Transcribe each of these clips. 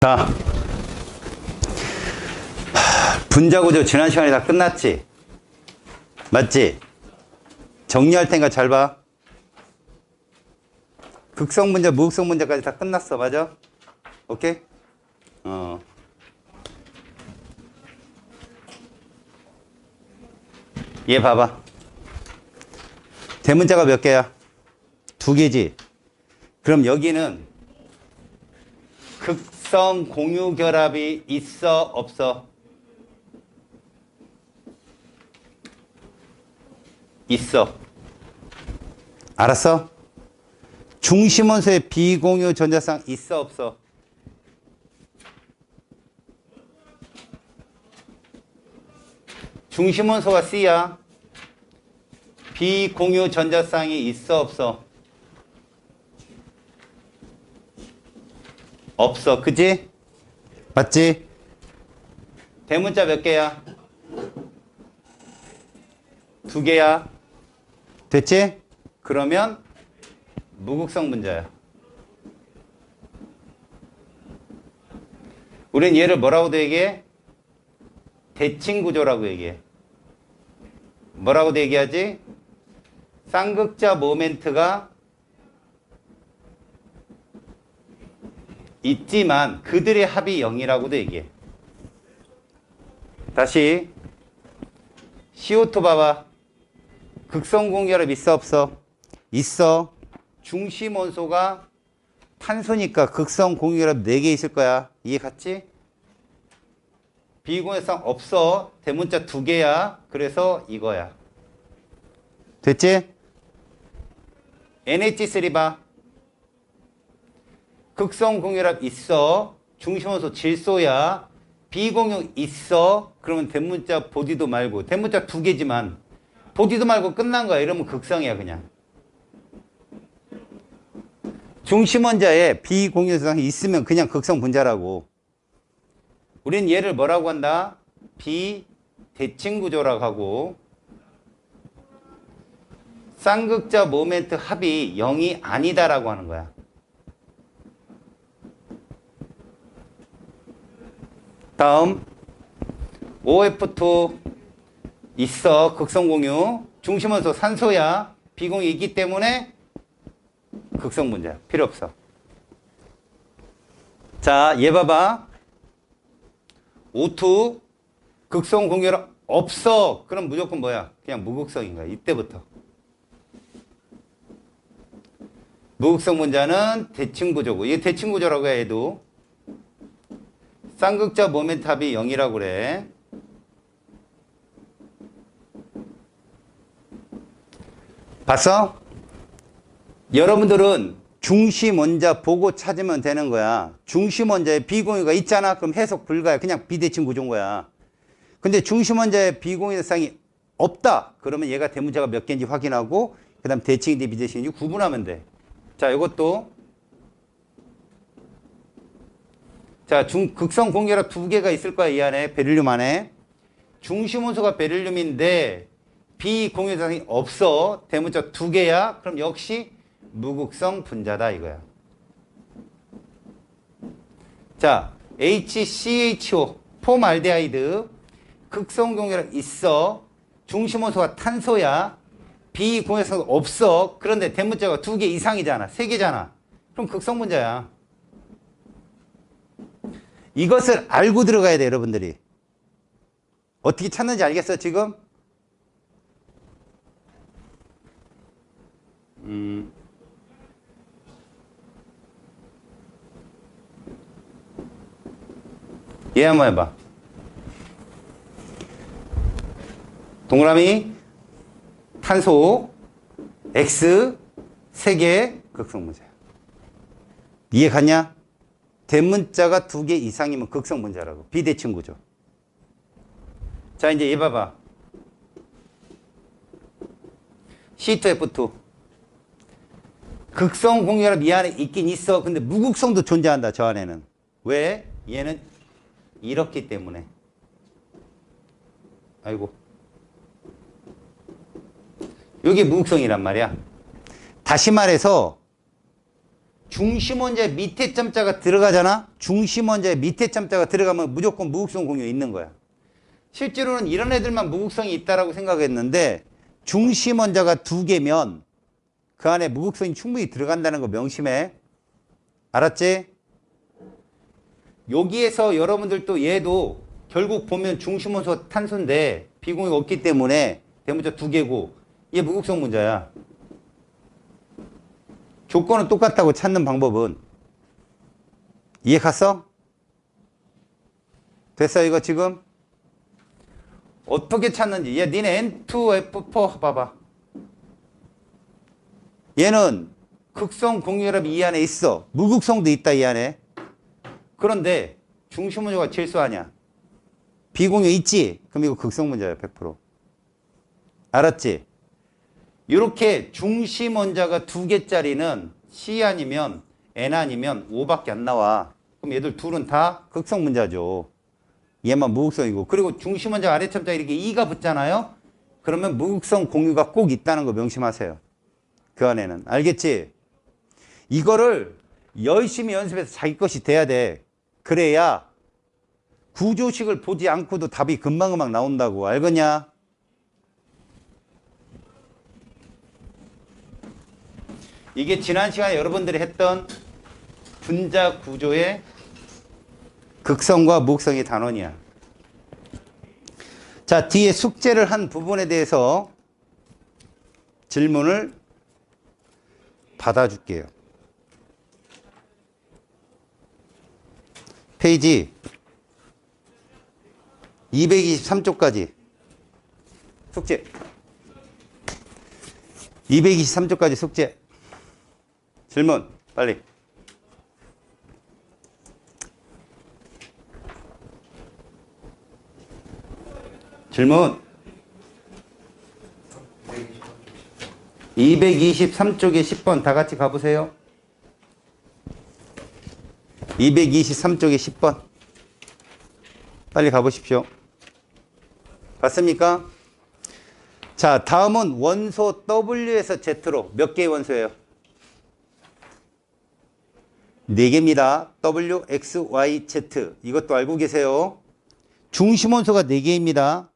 자, 분자구조 지난 시간에 다 끝났지? 맞지? 정리할 테니까 잘 봐. 극성 분자, 무극성 분자까지 다 끝났어. 맞아? 오케이? 얘 봐봐. 대문자가 몇 개야? 2개지? 그럼 여기는 극성 공유 결합이 있어, 없어? 있어. 알았어? 중심원소의 비공유 전자쌍 있어, 없어? 중심원소가 C야. 비공유 전자쌍이 있어, 없어? 없어. 그지? 맞지? 대문자 몇 개야? 2개야. 됐지? 그러면 무극성 분자야. 우린 얘를 뭐라고도 얘기해? 대칭구조라고 얘기해. 뭐라고도 얘기하지? 쌍극자 모멘트가 있지만 그들의 합이 0이라고도 얘기해. 다시 CO2 봐봐. 극성 공결합 있어, 없어? 있어. 중심 원소가 탄소니까 극성 공유결합 4개 있을 거야. 이해 갔지? 비공유성 없어. 대문자 2개야. 그래서 이거야. 됐지? NH3 봐. 극성 공유결합 있어. 중심 원소 질소야. 비공유 있어. 그러면 대문자 보디도 말고 대문자 2개지만 보디도 말고 끝난 거야. 이러면 극성이야 그냥. 중심원자에 비공유성이 있으면 그냥 극성 분자라고. 우린 얘를 뭐라고 한다? 비대칭구조라고 하고 쌍극자 모멘트 합이 0이 아니다라고 하는 거야. 다음 OF2 있어. 극성 공유. 중심원소 산소야. 비공유 있기 때문에 극성 분자야. 필요 없어. 자, 얘 봐봐. O2 극성 공유결합 없어. 그럼 무조건 뭐야? 그냥 무극성인 거야. 이때부터. 무극성 분자는 대칭구조고. 이게 대칭구조라고 해. 얘도. 쌍극자 모멘트 합이 0이라고 그래. 봤어? 여러분들은 중심 원자 보고 찾으면 되는 거야. 중심 원자에 비공유가 있잖아. 그럼 해석 불가야. 그냥 비대칭 구조인 거야. 근데 중심 원자에 비공유성이 없다. 그러면 얘가 대문자가 몇 개인지 확인하고 그 다음 대칭인지 비대칭인지 구분하면 돼. 자, 이것도 자, 극성 공결합 2개가 있을 거야. 이 안에 베릴륨 안에. 중심 원소가 베릴륨인데 비공유성이 없어. 대문자 2개야. 그럼 역시 무극성 분자다 이거야. 자, HCHO 폼알데하이드 극성 공유결합 있어. 중심 원소가 탄소야. 비공유성 없어. 그런데 대문자가 2개 이상이잖아. 3개잖아. 그럼 극성 분자야. 이것을 알고 들어가야 돼, 여러분들이. 어떻게 찾는지 알겠어, 지금? 얘 한번 해봐. 동그라미 탄소 X 3개 극성 분자야. 이해 갔냐? 대문자가 2개 이상이면 극성 분자라고. 비대칭 구조. 자, 이제 얘 봐봐. C2F2 극성 공유결합 이 안에 있긴 있어. 근데 무극성도 존재한다. 저 안에는. 왜? 얘는 이렇기 때문에. 아이고. 여기 무극성이란 말이야. 다시 말해서 중심 원자의 밑에 점자가 들어가잖아. 중심 원자의 밑에 점자가 들어가면 무조건 무극성 공유 있는 거야. 실제로는 이런 애들만 무극성이 있다라고 생각했는데 중심 원자가 두 개면 그 안에 무극성이 충분히 들어간다는 거 명심해. 알았지? 여기에서 여러분들도 얘도 결국 보면 중심 원소가 탄소인데 비공유가 없기 때문에 대문자 두 개고 얘 무극성 문자야. 조건은 똑같다고 찾는 방법은. 이해 갔어? 됐어 이거 지금? 어떻게 찾는지. 얘 니네 N2F4 봐봐. 얘는 극성 공유결합이 이 안에 있어. 무극성도 있다 이 안에. 그런데 중심 원소가 질소 아니야. 비공유 있지? 그럼 이거 극성 문제야 100%. 알았지? 이렇게 중심 원자가 두 개짜리는 C 아니면 N 아니면 O밖에 안 나와. 그럼 얘들 둘은 다 극성 문자죠. 얘만 무극성이고. 그리고 중심 원자 아래 첨자 이렇게 2가 붙잖아요. 그러면 무극성 공유가 꼭 있다는 거 명심하세요. 그 안에는. 알겠지? 이거를 열심히 연습해서 자기 것이 돼야 돼. 그래야 구조식을 보지 않고도 답이 금방금방 나온다고. 알겠냐? 이게 지난 시간에 여러분들이 했던 분자 구조의 극성과 무극성의 단원이야. 자, 뒤에 숙제를 한 부분에 대해서 질문을 받아줄게요. 페이지 223쪽까지 숙제. 223쪽까지 숙제. 질문 빨리. 질문. 223쪽에 10번 다 같이 가보세요. 223쪽에 10번. 빨리 가보십시오. 봤습니까? 자, 다음은 원소 W에서 Z로 몇 개의 원소예요? 4개입니다. W, X, Y, Z. 이것도 알고 계세요. 중심 원소가 4개입니다.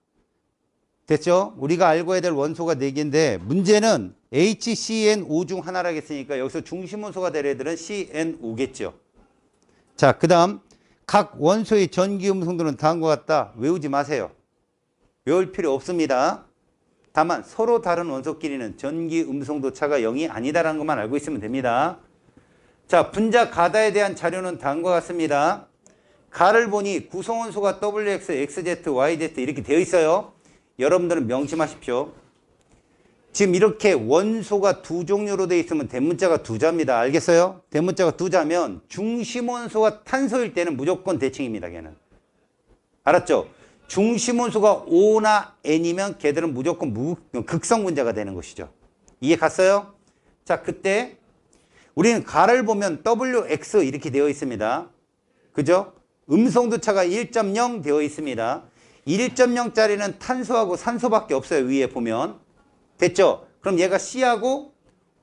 됐죠? 우리가 알고 해야 될 원소가 4개인데 문제는 HCN5 중 하나라고 했으니까 여기서 중심 원소가 될 애들은 CN5겠죠. 자, 그 다음 각 원소의 전기 음성도는 다음과 같다. 외우지 마세요. 외울 필요 없습니다. 다만 서로 다른 원소끼리는 전기 음성도 차가 0이 아니다라는 것만 알고 있으면 됩니다. 자, 분자 가다에 대한 자료는 다음과 같습니다. 가를 보니 구성원소가 WX, XZ, YZ 이렇게 되어 있어요. 여러분들은 명심하십시오. 지금 이렇게 원소가 두 종류로 되어 있으면 대문자가 두 자입니다. 알겠어요? 대문자가 두 자면 중심 원소가 탄소일 때는 무조건 대칭입니다. 걔는. 알았죠? 중심 원소가 O나 N이면 걔들은 무조건 극성 분자가 되는 것이죠. 이해 갔어요? 자, 그때 우리는 가를 보면 WX 이렇게 되어 있습니다. 그죠? 음성도차가 1.0 되어 있습니다. 1.0짜리는 탄소하고 산소밖에 없어요. 위에 보면. 됐죠? 그럼 얘가 C하고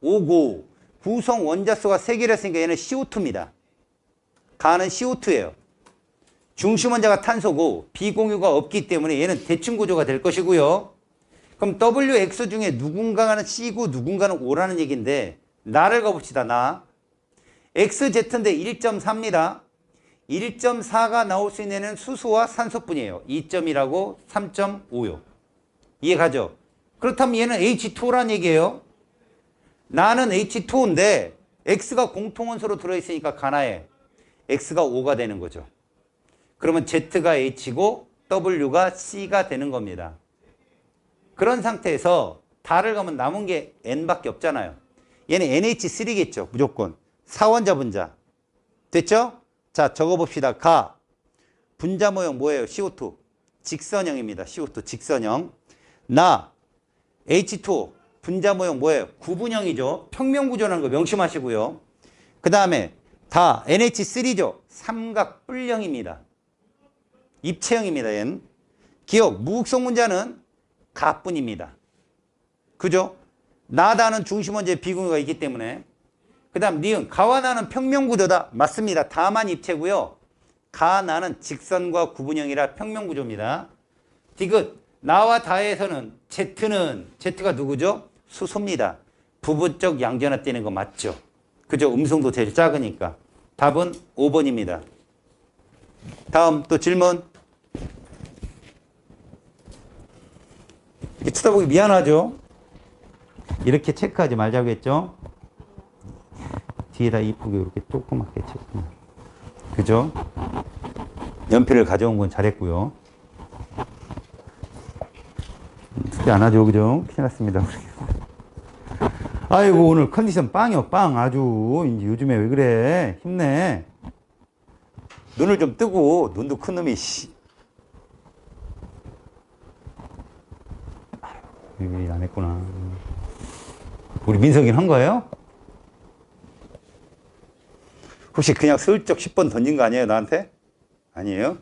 O고 구성 원자수가 3개를 했으니까 얘는 CO2입니다. 가는 CO2예요. 중심 원자가 탄소고 비공유가 없기 때문에 얘는 대칭 구조가 될 것이고요. 그럼 WX 중에 누군가는 C고 누군가는 O라는 얘기인데 나를 가봅시다. 나. XZ인데 1.4입니다. 1.4가 나올 수 있는 애는 수소와 산소뿐이에요. 2.1하고 3.5요. 이해가죠? 그렇다면 얘는 H2란 얘기예요. 나는 H2인데 X가 공통원소로 들어있으니까 가나에 X가 O가 되는 거죠. 그러면 Z가 H고 W가 C가 되는 겁니다. 그런 상태에서 다를 가면 남은 게 N밖에 없잖아요. 얘는 NH3겠죠. 무조건. 사원자 분자. 됐죠? 자, 적어봅시다. 가. 분자 모형 뭐예요? CO2. 직선형입니다. CO2 직선형. 나. H2O. 분자 모형 뭐예요? 구분형이죠. 평면구조라는 거 명심하시고요. 그 다음에 다 NH3죠. 삼각뿔형입니다. 입체형입니다. 얘는. 기억. 무극성 분자는 가뿐입니다. 그죠? 나다는 중심 원자의 비공유가 있기 때문에. 그 다음 니은. 가와 나는 평면구조다. 맞습니다. 다만 입체고요. 가 나는 직선과 구분형이라 평면구조입니다. 디귿. 나와 다에서는 Z가 누구죠? 수소입니다. 부분적 양전화 띄는 거 맞죠? 그죠? 음성도 제일 작으니까. 답은 5번입니다. 다음 또 질문. 이렇게 쳐다보기 미안하죠? 이렇게 체크하지 말자고 했죠? 뒤에다 이쁘게 이렇게 조그맣게 체크. 그죠? 연필을 가져온 건 잘했고요. 숙제 안 하죠, 그죠? 큰일 났습니다. 아이고, 오늘 컨디션 빵이요, 빵. 아주. 이제 요즘에 왜 그래? 힘내. 눈을 좀 뜨고, 눈도 큰 놈이, 씨. 아유, 안 했구나. 우리 민석이는 한 거예요? 혹시 그냥 슬쩍 10번 던진 거 아니에요, 나한테? 아니에요?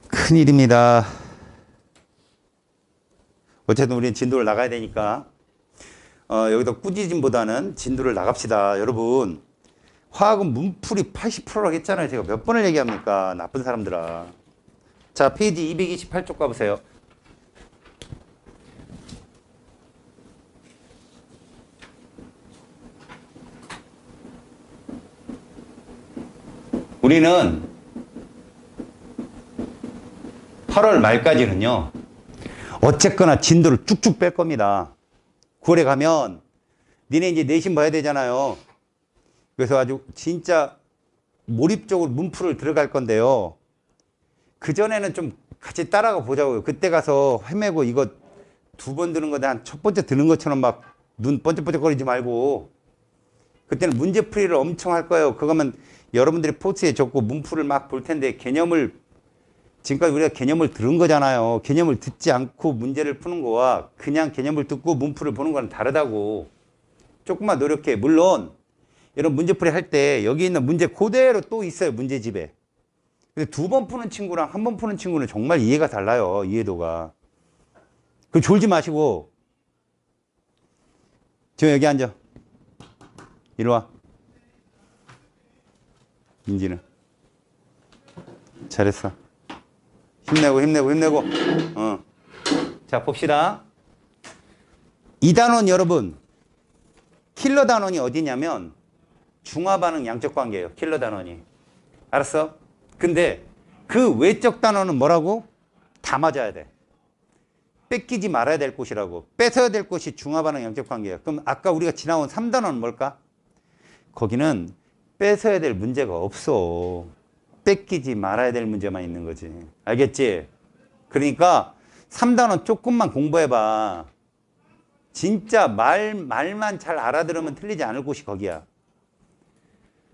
큰일입니다. 어쨌든 우리는 진도를 나가야 되니까 여기다 꾸짖음보다는 진도를 나갑시다. 여러분, 화학은 문풀이 80%라고 했잖아요. 제가 몇 번을 얘기합니까? 나쁜 사람들아. 자, 페이지 228쪽 가보세요. 우리는 8월 말까지는요, 어쨌거나 진도를 쭉쭉 뺄 겁니다. 9월에 가면 니네 이제 내신 봐야 되잖아요. 그래서 아주 진짜 몰입적으로 문풀을 들어갈 건데요. 그전에는 좀 같이 따라가 보자고요. 그때 가서 헤매고 이거 2번 드는 거다 한 첫 번째 드는 것처럼 막 눈 번쩍번쩍거리지 말고, 그때는 문제풀이를 엄청 할 거예요. 그거면 여러분들이 포스에 적고 문풀을 막 볼 텐데, 지금까지 우리가 개념을 들은 거잖아요. 개념을 듣지 않고 문제를 푸는 거와 그냥 개념을 듣고 문풀을 보는 거는 다르다고. 조금만 노력해. 물론 이런 문제풀이 할 때 여기 있는 문제 그대로 또 있어요, 문제집에. 근데 2번 푸는 친구랑 1번 푸는 친구는 정말 이해가 달라요, 이해도가. 그 졸지 마시고. 지금 여기 앉아. 이리 와. 민지는. 잘했어. 힘내고. 자, 봅시다. 이 단원 여러분, 킬러 단원이 어디냐면 중화반응 양적 관계예요. 킬러 단원이. 알았어? 근데 그 외적 단원은 뭐라고? 다 맞아야 돼. 뺏기지 말아야 될 곳이라고. 뺏어야 될 곳이 중화반응 양적 관계예요. 그럼 아까 우리가 지나온 3단원은 뭘까? 거기는 뺏어야 될 문제가 없어. 뺏기지 말아야 될 문제만 있는 거지. 알겠지? 그러니까 3단원 조금만 공부해봐. 진짜 말만 잘 알아들으면 틀리지 않을 곳이 거기야.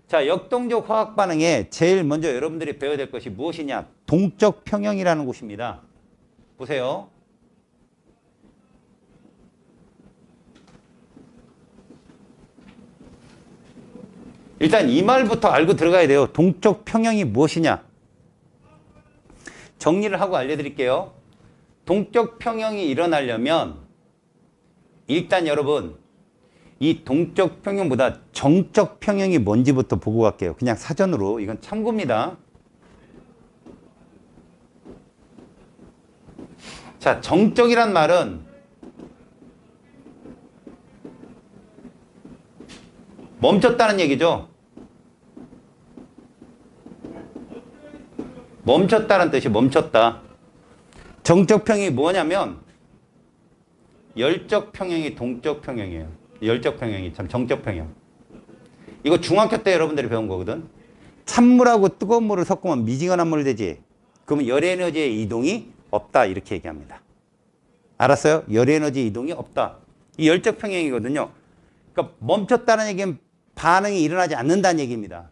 자, 역동적 화학 반응에 제일 먼저 여러분들이 배워야 될 것이 무엇이냐? 동적 평형이라는 곳입니다. 보세요. 일단 이 말부터 알고 들어가야 돼요. 동적 평형이 무엇이냐? 정리를 하고 알려드릴게요. 동적 평형이 일어나려면 일단 여러분, 이 동적 평형보다 정적 평형이 뭔지부터 보고 갈게요. 그냥 사전으로. 이건 참고입니다. 자, 정적이란 말은 멈췄다는 얘기죠. 멈췄다는 뜻이 멈췄다. 정적 평형이 뭐냐면 열적 평형이 동적 평형이에요. 열적 평형이 참 정적 평형. 이거 중학교 때 여러분들이 배운 거거든. 찬물하고 뜨거운 물을 섞으면 미지근한 물이 되지. 그러면 열에너지의 이동이 없다, 이렇게 얘기합니다. 알았어요? 열에너지 이동이 없다. 이 열적 평형이거든요. 그러니까 멈췄다는 얘기는 반응이 일어나지 않는다는 얘기입니다.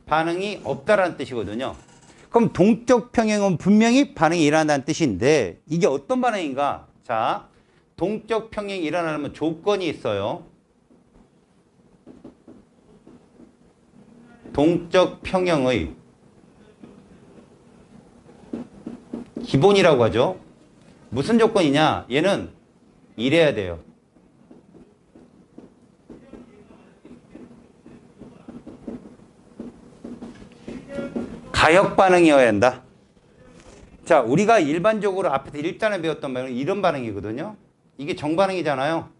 반응이 없다라는 뜻이거든요. 그럼 동적 평형은 분명히 반응이 일어난다는 뜻인데 이게 어떤 반응인가? 자, 동적 평형이 일어나려면 조건이 있어요. 동적 평형의 기본이라고 하죠. 무슨 조건이냐? 얘는 이래야 돼요. 가역 반응이어야 한다. 자, 우리가 일반적으로 앞에서 1단에 배웠던 말은 이런 반응이거든요. 이게 정반응이잖아요.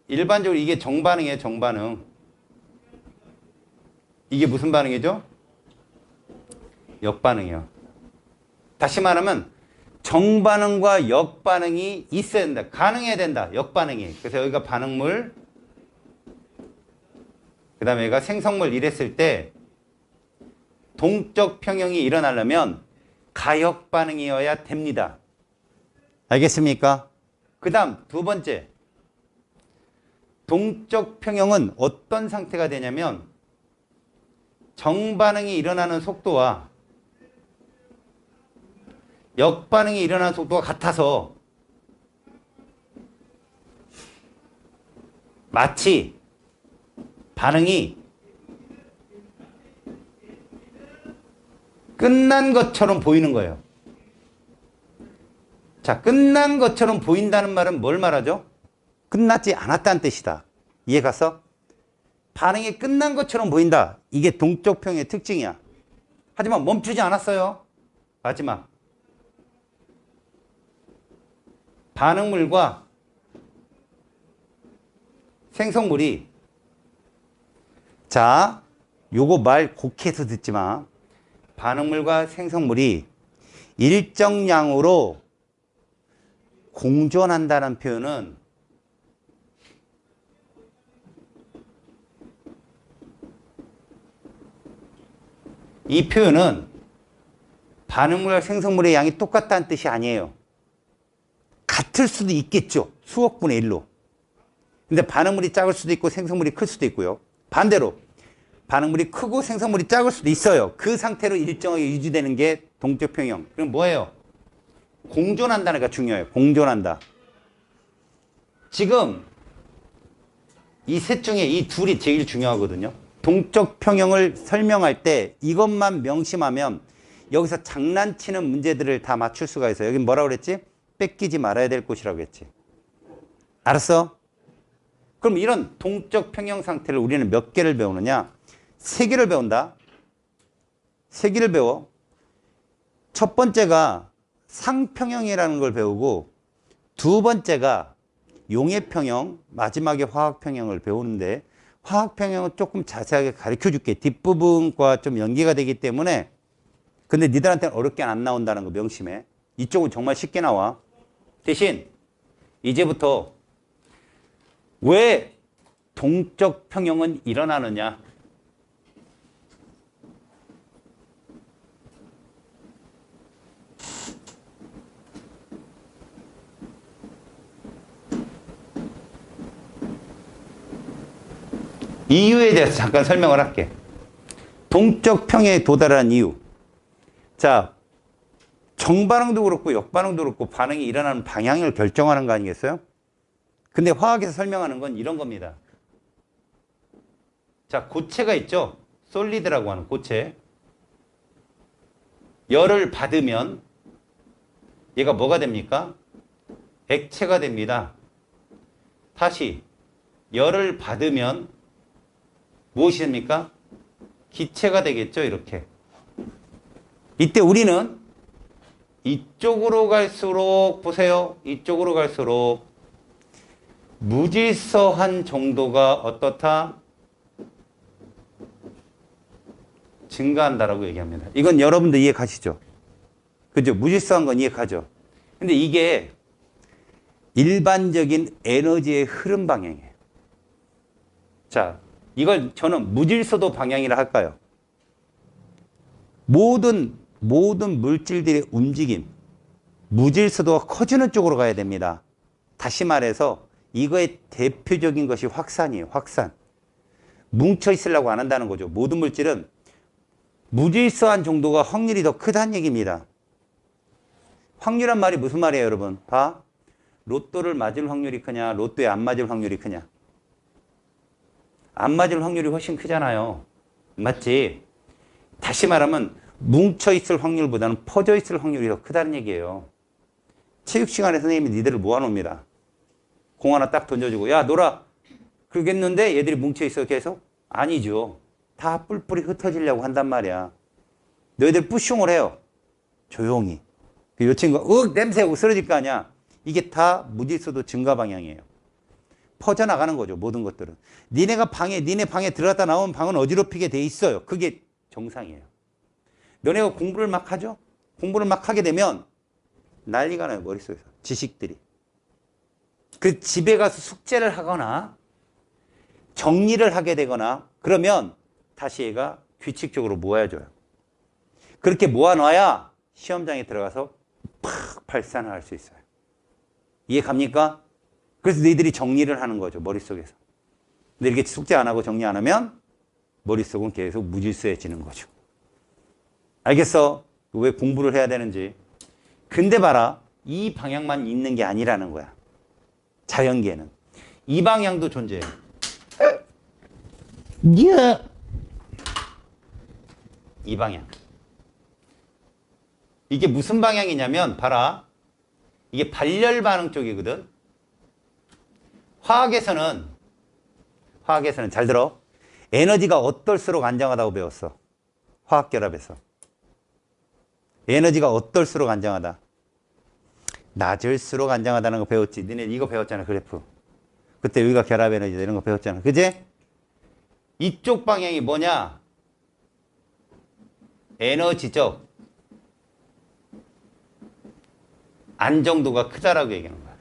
일반적으로 이게 정반응이에요, 정반응. 이게 무슨 반응이죠? 역반응이요. 다시 말하면 정반응과 역반응이 있어야 된다. 가능해야 된다. 역반응이. 그래서 여기가 반응물, 그 다음에 여기가 생성물 이랬을 때 동적 평형이 일어나려면 가역 반응이어야 됩니다. 알겠습니까? 그 다음 두 번째. 동적 평형은 어떤 상태가 되냐면 정반응이 일어나는 속도와 역반응이 일어나는 속도가 같아서 마치 반응이 끝난 것처럼 보이는 거예요. 자, 끝난 것처럼 보인다는 말은 뭘 말하죠? 끝나지 않았다는 뜻이다. 이해 갔어? 반응이 끝난 것처럼 보인다. 이게 동적 평형의 특징이야. 하지만 멈추지 않았어요. 마지막. 반응물과 생성물이, 자, 요거 말 곡해서 듣지 마. 반응물과 생성물이 일정량으로 공존한다는 표현은 이 표현은 반응물과 생성물의 양이 똑같다는 뜻이 아니에요. 같을 수도 있겠죠. 수억 분의 1로. 근데 반응물이 작을 수도 있고 생성물이 클 수도 있고요. 반대로 반응물이 크고 생성물이 작을 수도 있어요. 그 상태로 일정하게 유지되는 게 동적 평형. 그럼 뭐예요? 공존한다는 게 중요해요. 공존한다. 지금 이 셋 중에 이 둘이 제일 중요하거든요. 동적 평형을 설명할 때 이것만 명심하면 여기서 장난치는 문제들을 다 맞출 수가 있어요. 여기 뭐라고 그랬지? 뺏기지 말아야 될 곳이라고 했지. 알았어? 그럼 이런 동적 평형 상태를 우리는 몇 개를 배우느냐? 3개를 배운다. 3개를 배워. 첫 번째가 상평형이라는 걸 배우고 두 번째가 용해평형, 마지막에 화학평형을 배우는데 화학평형은 조금 자세하게 가르쳐 줄게. 뒷부분과 좀 연계가 되기 때문에. 근데 니들한테는 어렵게 안 나온다는 거 명심해. 이쪽은 정말 쉽게 나와. 대신 이제부터 왜 동적 평형은 일어나느냐? 이유에 대해서 잠깐 설명을 할게. 동적 평형에 도달한 이유. 자, 정반응도 그렇고 역반응도 그렇고 반응이 일어나는 방향을 결정하는 거 아니겠어요? 근데 화학에서 설명하는 건 이런 겁니다. 자, 고체가 있죠? 솔리드라고 하는 고체. 열을 받으면 얘가 뭐가 됩니까? 액체가 됩니다. 다시 열을 받으면 무엇이 됩니까? 기체가 되겠죠, 이렇게. 이때 우리는 이쪽으로 갈수록, 보세요. 이쪽으로 갈수록 무질서한 정도가 어떻다? 증가한다라고 얘기합니다. 이건 여러분들 이해 가시죠? 그죠? 무질서한 건 이해 가죠? 근데 이게 일반적인 에너지의 흐름 방향이에요. 자, 이걸 저는 무질서도 방향이라 할까요? 모든 물질들의 움직임, 무질서도가 커지는 쪽으로 가야 됩니다. 다시 말해서 이거의 대표적인 것이 확산이에요. 확산. 뭉쳐 있으려고 안 한다는 거죠. 모든 물질은 무질서한 정도가 확률이 더 크다는 얘기입니다. 확률란 말이 무슨 말이에요, 여러분? 봐. 로또를 맞을 확률이 크냐, 로또에 안 맞을 확률이 크냐. 안 맞을 확률이 훨씬 크잖아요. 맞지? 다시 말하면 뭉쳐있을 확률보다는 퍼져있을 확률이 더 크다는 얘기예요. 체육 시간에 선생님이 니들을 모아놓습니다. 공 하나 딱 던져주고 야 놀아. 그러겠는데 얘들이 뭉쳐있어 계속? 아니죠. 다 뿔뿔이 흩어지려고 한단 말이야. 너희들 뿌숑을 해요. 조용히. 요 친구가 냄새하고 쓰러질 거 아니야. 이게 다 무질서도 증가 방향이에요. 퍼져나가는 거죠. 모든 것들은. 니네 방에 들어갔다 나오면 방은 어지럽히게 돼 있어요. 그게 정상이에요. 너네가 공부를 막 하죠? 공부를 막 하게 되면 난리가 나요. 머릿속에서. 지식들이. 그 집에 가서 숙제를 하거나 정리를 하게 되거나 그러면 다시 얘가 규칙적으로 모아줘요. 그렇게 모아놔야 시험장에 들어가서 팍 발산을 할 수 있어요. 이해 갑니까? 그래서 너희들이 정리를 하는 거죠. 머릿속에서. 근데 이렇게 숙제 안 하고 정리 안 하면 머릿속은 계속 무질서해지는 거죠. 알겠어? 왜 공부를 해야 되는지. 근데 봐라. 이 방향만 있는 게 아니라는 거야. 자연계는. 이 방향도 존재해요. 이 방향. 이게 무슨 방향이냐면 봐라. 이게 발열 반응 쪽이거든. 화학에서는 잘 들어. 에너지가 어떨수록 안정하다고 배웠어. 화학결합에서. 에너지가 어떨수록 안정하다. 낮을수록 안정하다는 거 배웠지. 너네 이거 배웠잖아. 그래프. 그때 여기가 결합 에너지다 이런 거 배웠잖아. 그제? 이쪽 방향이 뭐냐? 에너지적 안정도가 크다라고 얘기하는 거야.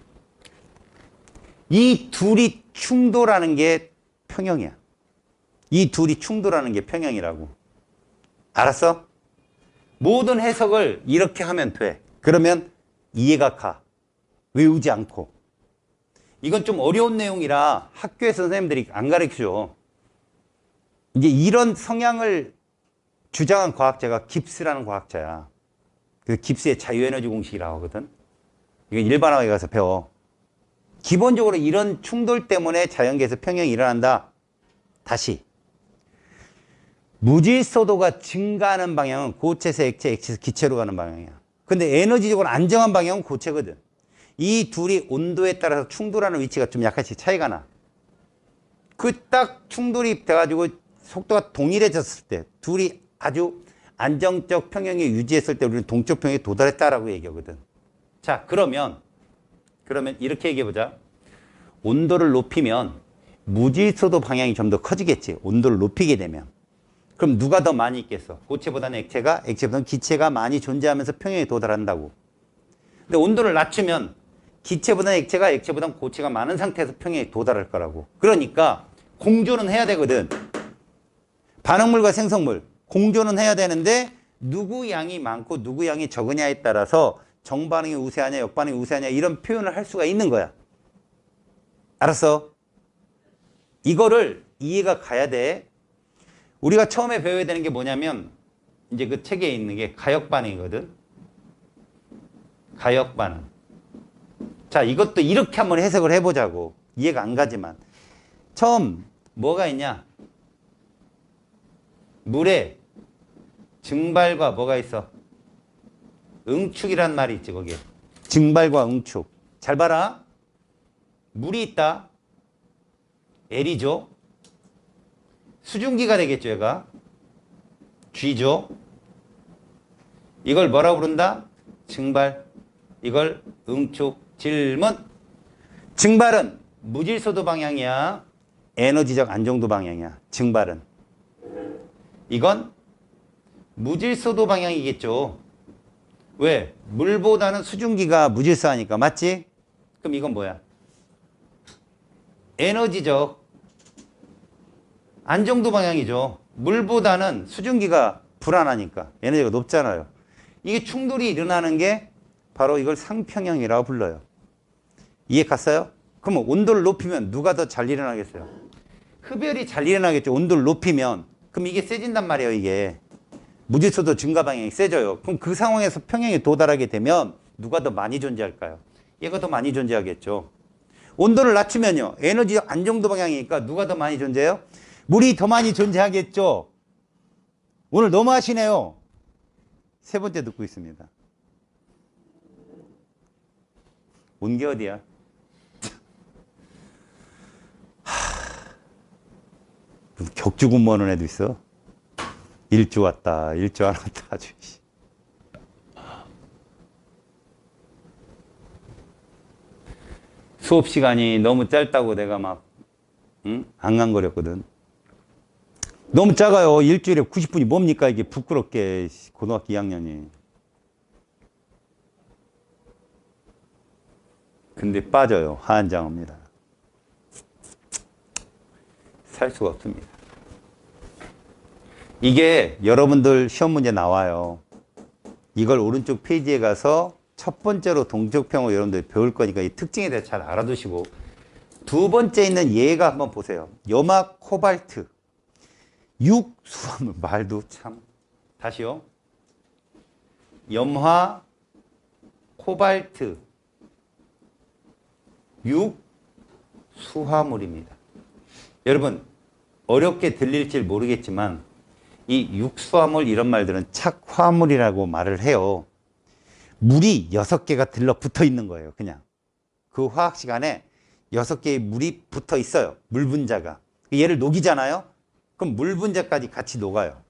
이 둘이 충돌하는 게 평형이야. 이 둘이 충돌하는 게 평형이라고. 알았어? 모든 해석을 이렇게 하면 돼. 그러면 이해가 가. 외우지 않고. 이건 좀 어려운 내용이라 학교에서 선생님들이 안 가르쳐줘. 이제 이런 성향을 주장한 과학자가 깁스라는 과학자야. 그 깁스의 자유에너지 공식이라고 하거든. 이건 일반화에 가서 배워. 기본적으로 이런 충돌 때문에 자연계에서 평형이 일어난다. 다시. 무질서도가 증가하는 방향은 고체에서 액체, 액체에서 기체로 가는 방향이야. 근데 에너지적으로 안정한 방향은 고체거든. 이 둘이 온도에 따라서 충돌하는 위치가 좀 약간씩 차이가 나. 그 딱 충돌이 돼가지고 속도가 동일해졌을 때, 둘이 아주 안정적 평형에 유지했을 때 우리는 동적 평형에 도달했다라고 얘기하거든. 자, 그러면 이렇게 얘기해보자. 온도를 높이면 무질서도 방향이 좀 더 커지겠지. 온도를 높이게 되면. 그럼 누가 더 많이 있겠어? 고체보다는 액체보다는 기체가 많이 존재하면서 평형에 도달한다고. 근데 온도를 낮추면 기체보다는 액체보다는 고체가 많은 상태에서 평형에 도달할 거라고. 그러니까 공조는 해야 되거든. 반응물과 생성물. 공조는 해야 되는데 누구 양이 많고 누구 양이 적으냐에 따라서 정반응이 우세하냐 역반응이 우세하냐 이런 표현을 할 수가 있는 거야. 알았어? 이거를 이해가 가야 돼. 우리가 처음에 배워야 되는 게 뭐냐면 이제 그 책에 있는 게 가역반응이거든. 가역반응. 자, 이것도 이렇게 한번 해석을 해보자고. 이해가 안 가지만. 처음 뭐가 있냐? 물에 증발과 뭐가 있어? 응축이란 말이 있지 거기에. 증발과 응축. 잘 봐라. 물이 있다. L이죠. 수증기가 되겠죠 얘가. G죠. 이걸 뭐라고 부른다? 증발. 이걸 응축. 질문. 증발은 무질서도 방향이야. 에너지적 안정도 방향이야. 증발은. 이건 무질서도 방향이겠죠. 왜? 물보다는 수증기가 무질서하니까. 맞지? 그럼 이건 뭐야? 에너지적 안정도 방향이죠. 물보다는 수증기가 불안하니까. 에너지가 높잖아요. 이게 충돌이 일어나는 게 바로 이걸 상평형이라고 불러요. 이해 갔어요? 그러면 온도를 높이면 누가 더 잘 일어나겠어요? 흡열이 잘 일어나겠죠. 온도를 높이면. 그럼 이게 세진단 말이에요. 이게. 무질서도 증가 방향이 세져요. 그럼 그 상황에서 평형에 도달하게 되면 누가 더 많이 존재할까요? 얘가 더 많이 존재하겠죠. 온도를 낮추면요. 에너지 안정도 방향이니까 누가 더 많이 존재해요? 물이 더 많이 존재하겠죠. 오늘 너무 하시네요. 세 번째 듣고 있습니다. 온 게 어디야? 무슨 격주 근무하는 애도 있어. 일주 왔다, 일주 안 왔다, 아주. 수업 시간이 너무 짧다고 내가 막, 응? 안간거렸거든. 너무 작아요. 일주일에 90분이 뭡니까? 이게 부끄럽게, 고등학교 2학년이. 근데 빠져요. 하한장입니다. 살 수가 없습니다. 이게 여러분들 시험 문제 나와요. 이걸 오른쪽 페이지에 가서 첫 번째로 동적평을 여러분들이 배울 거니까 이 특징에 대해서 잘 알아두시고, 두 번째 있는 예가 한번 보세요. 염화 코발트. 육수화물. 말도 참. 다시요. 염화 코발트. 육수화물입니다. 여러분, 어렵게 들릴지 모르겠지만 이 육수화물 이런 말들은 착화물이라고 말을 해요. 물이 6개가 들러붙어 있는 거예요. 그냥 그 화학 시간에 6개의 물이 붙어 있어요. 물 분자가. 얘를 녹이잖아요. 그럼 물 분자까지 같이 녹아요.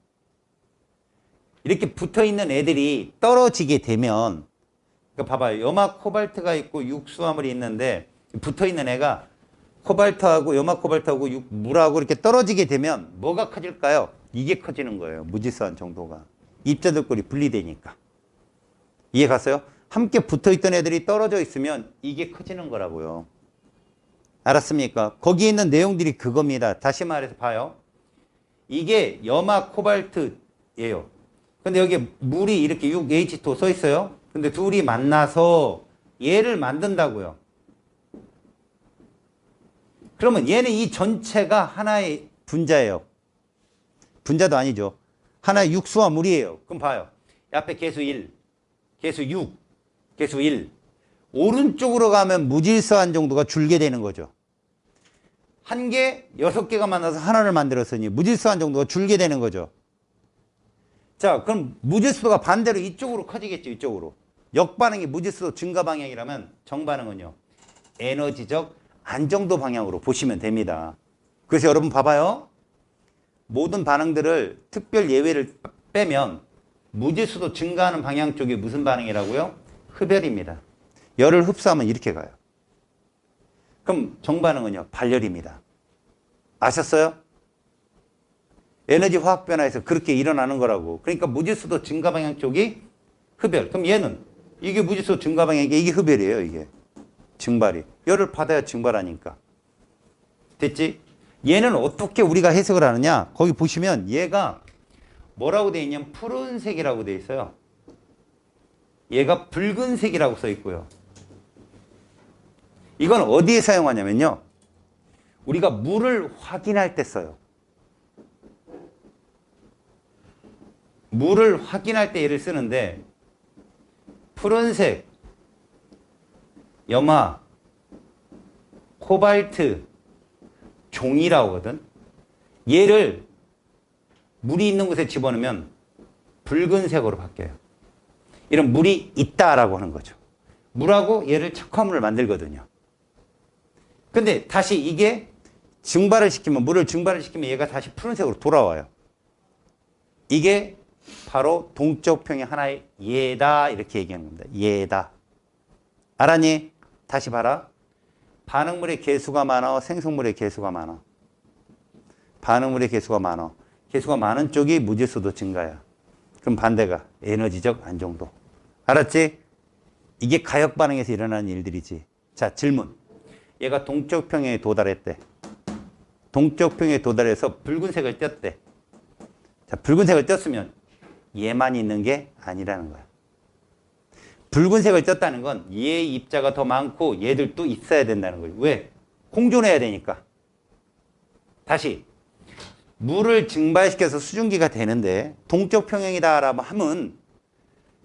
이렇게 붙어 있는 애들이 떨어지게 되면, 그러니까 봐봐요. 염화 코발트가 있고 육수화물이 있는데 붙어 있는 애가 코발트하고 염화 코발트하고 물하고 이렇게 떨어지게 되면 뭐가 커질까요? 이게 커지는 거예요. 무질서한 정도가. 입자들끼리 분리되니까. 이해 갔어요? 함께 붙어있던 애들이 떨어져 있으면 이게 커지는 거라고요. 알았습니까? 거기에 있는 내용들이 그겁니다. 다시 말해서 봐요. 이게 염화 코발트예요. 근데 여기 물이 이렇게 6H2 써 있어요. 근데 둘이 만나서 얘를 만든다고요. 그러면 얘는 이 전체가 하나의 분자예요. 분자도 아니죠. 하나의 육수와 물이에요. 그럼 봐요. 앞에 계수 1, 계수 6, 계수 1. 오른쪽으로 가면 무질서한 정도가 줄게 되는 거죠. 한 개, 6개가 만나서 하나를 만들었으니 무질서한 정도가 줄게 되는 거죠. 자, 그럼 무질서도가 반대로 이쪽으로 커지겠죠. 이쪽으로. 역반응이 무질서도 증가 방향이라면 정반응은요. 에너지적 안정도 방향으로 보시면 됩니다. 그래서 여러분 봐봐요. 모든 반응들을 특별 예외를 빼면 무질서도 증가하는 방향 쪽이 무슨 반응이라고요? 흡열입니다. 열을 흡수하면 이렇게 가요. 그럼 정반응은요? 발열입니다. 아셨어요? 에너지 화학 변화에서 그렇게 일어나는 거라고. 그러니까 무질서도 증가 방향 쪽이 흡열. 그럼 얘는 이게 무질서도 증가 방향이니까 이게 흡열이에요. 이게 증발이. 열을 받아야 증발하니까. 됐지? 얘는 어떻게 우리가 해석을 하느냐? 거기 보시면 얘가 뭐라고 되어 있냐면 푸른색이라고 되어 있어요. 얘가 붉은색이라고 써 있고요. 이건 어디에 사용하냐면요. 우리가 물을 확인할 때 써요. 물을 확인할 때 얘를 쓰는데 푸른색, 염화, 코발트, 종이라고 하거든. 얘를 물이 있는 곳에 집어넣으면 붉은색으로 바뀌어요. 이런 물이 있다라고 하는 거죠. 물하고 얘를 착화물을 만들거든요. 근데 다시 이게 증발을 시키면, 물을 증발을 시키면 얘가 다시 푸른색으로 돌아와요. 이게 바로 동적 평의 하나의 예다, 이렇게 얘기하는 겁니다. 예다. 알았니? 다시 봐라. 반응물의 개수가 많아, 생성물의 개수가 많아. 반응물의 개수가 많아. 개수가 많은 쪽이 무질서도 증가야. 그럼 반대가 에너지적 안정도. 알았지? 이게 가역 반응에서 일어나는 일들이지. 자, 질문. 얘가 동적 평형에 도달했대. 동적 평형에 도달해서 붉은색을 떴대. 자, 붉은색을 떴으면 얘만 있는 게 아니라는 거야. 붉은색을 떴다는 건 얘 입자가 더 많고 얘들도 있어야 된다는 거예요. 왜? 공존해야 되니까. 다시. 물을 증발시켜서 수증기가 되는데 동적 평형이다라고 하면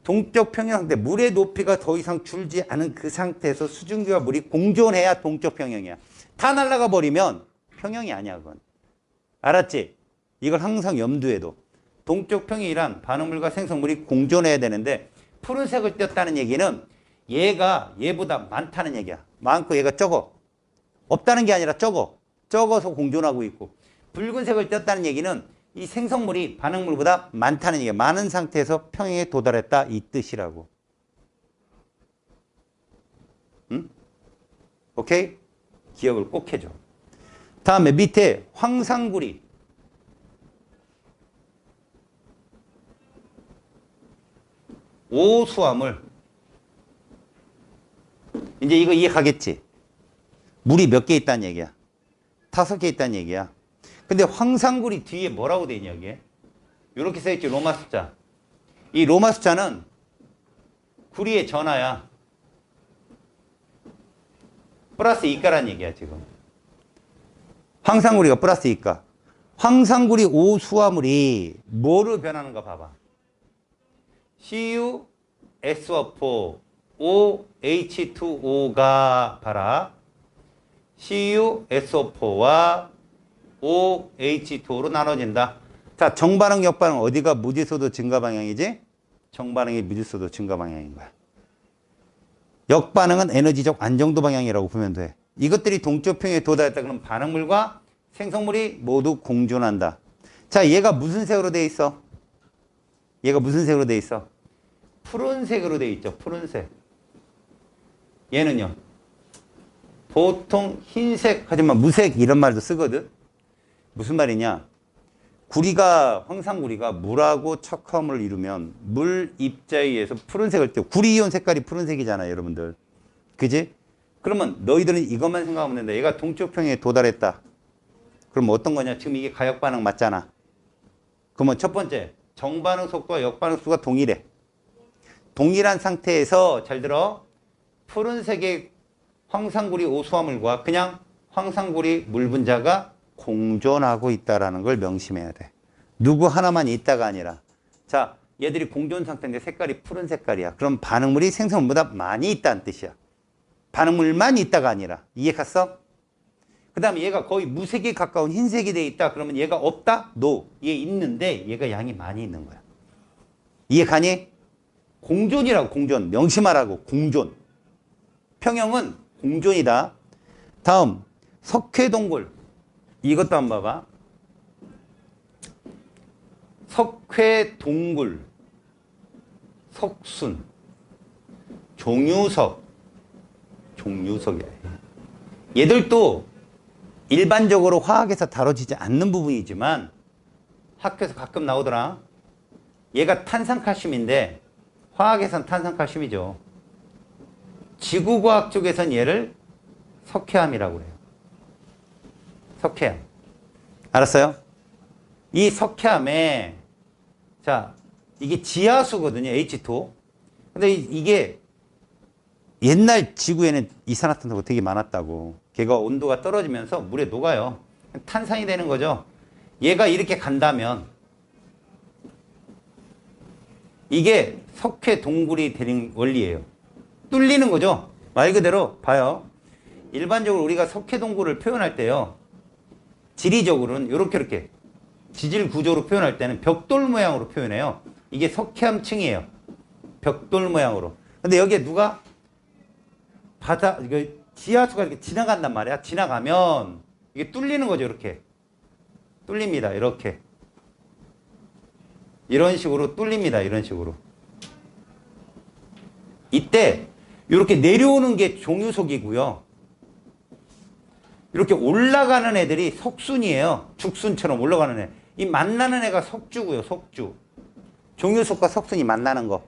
동적 평형 상태, 물의 높이가 더 이상 줄지 않은 그 상태에서 수증기와 물이 공존해야 동적 평형이야. 다 날아가 버리면 평형이 아니야, 그건. 알았지? 이걸 항상 염두에 둬. 동적 평형이란 반응물과 생성물이 공존해야 되는데 푸른색을 띄었다는 얘기는 얘가 얘보다 많다는 얘기야. 많고 얘가 적어. 없다는 게 아니라 적어. 적어서 공존하고 있고. 붉은색을 떴다는 얘기는 이 생성물이 반응물보다 많다는 얘기야. 많은 상태에서 평형에 도달했다 이 뜻이라고. 응? 오케이? 기억을 꼭 해줘. 다음에 밑에 황상구리. 오수화물. 이제 이거 이해가겠지? 물이 몇 개 있다는 얘기야? 5개 있다는 얘기야. 근데 황상구리 뒤에 뭐라고 돼 있냐, 이게? 이렇게 써있지, 로마 숫자. 이 로마 숫자는 구리의 전하야. 플러스 2가라는 얘기야, 지금. 황상구리가 플러스 2가. 황상구리 오수화물이 뭐로 변하는가 봐봐. CU, SO4, OH2O가 봐라. CU, SO4와 OH2O로 나눠진다. 자, 정반응, 역반응 어디가 무질소도 증가 방향이지? 정반응이 무질소도 증가 방향인 거야. 역반응은 에너지적 안정도 방향이라고 보면 돼. 이것들이 동적 평형에 도달했다. 그럼 반응물과 생성물이 모두 공존한다. 자, 얘가 무슨 색으로 돼 있어? 얘가 무슨 색으로 돼 있어? 푸른색으로 돼 있죠. 푸른색. 얘는요. 보통 흰색 하지만 무색 이런 말도 쓰거든. 무슨 말이냐? 구리가 황상구리가 물하고 척화물을 이루면 물 입자에 의해서 푸른색을 띄워. 구리이온 색깔이 푸른색이잖아요, 여러분들. 그지? 그러면 너희들은 이것만 생각하면 된다. 얘가 동적 평형에 도달했다. 그럼 어떤 거냐? 지금 이게 가역 반응 맞잖아. 그러면 첫 번째, 정반응 속도와 역반응 속도가 동일해. 동일한 상태에서 잘 들어. 푸른색의 황상구리 오수화물과 그냥 황상구리 물 분자가 공존하고 있다는 걸 명심해야 돼. 누구 하나만 있다가 아니라. 자, 얘들이 공존 상태인데 색깔이 푸른 색깔이야. 그럼 반응물이 생성물보다 많이 있다는 뜻이야. 반응물만 있다가 아니라. 이해 갔어? 그 다음에 얘가 거의 무색에 가까운 흰색이 돼 있다. 그러면 얘가 없다? No. 얘 있는데 얘가 양이 많이 있는 거야. 이해 가니? 공존이라고, 공존. 명심하라고, 공존. 평형은 공존이다. 다음, 석회동굴. 이것도 한번 봐봐. 석회동굴, 석순, 종유석, 종유석이래. 얘들도 일반적으로 화학에서 다뤄지지 않는 부분이지만 학교에서 가끔 나오더라. 얘가 탄산칼슘인데 화학에선 탄산칼슘이죠. 지구과학 쪽에선 얘를 석회암이라고 그래요. 석회암. 알았어요? 이 석회암에, 자, 이게 지하수거든요. H2O. 근데 이게 옛날 지구에는 이산화탄소가 되게 많았다고. 걔가 온도가 떨어지면서 물에 녹아요. 탄산이 되는 거죠. 얘가 이렇게 간다면 이게 석회 동굴이 되는 원리예요. 뚫리는 거죠. 말 그대로 봐요. 일반적으로 우리가 석회 동굴을 표현할 때요. 지리적으로는 이렇게 지질 구조로 표현할 때는 벽돌 모양으로 표현해요. 이게 석회암층이에요. 벽돌 모양으로. 근데 여기에 누가 바다, 이거 지하수가 이렇게 지나간단 말이야. 지나가면 이게 뚫리는 거죠. 이렇게. 뚫립니다. 이렇게. 이런 식으로 뚫립니다. 이런 식으로. 이때 이렇게 내려오는 게 종유석이고요. 이렇게 올라가는 애들이 석순이에요. 죽순처럼 올라가는 애. 이 만나는 애가 석주고요. 석주. 종유석과 석순이 만나는 거.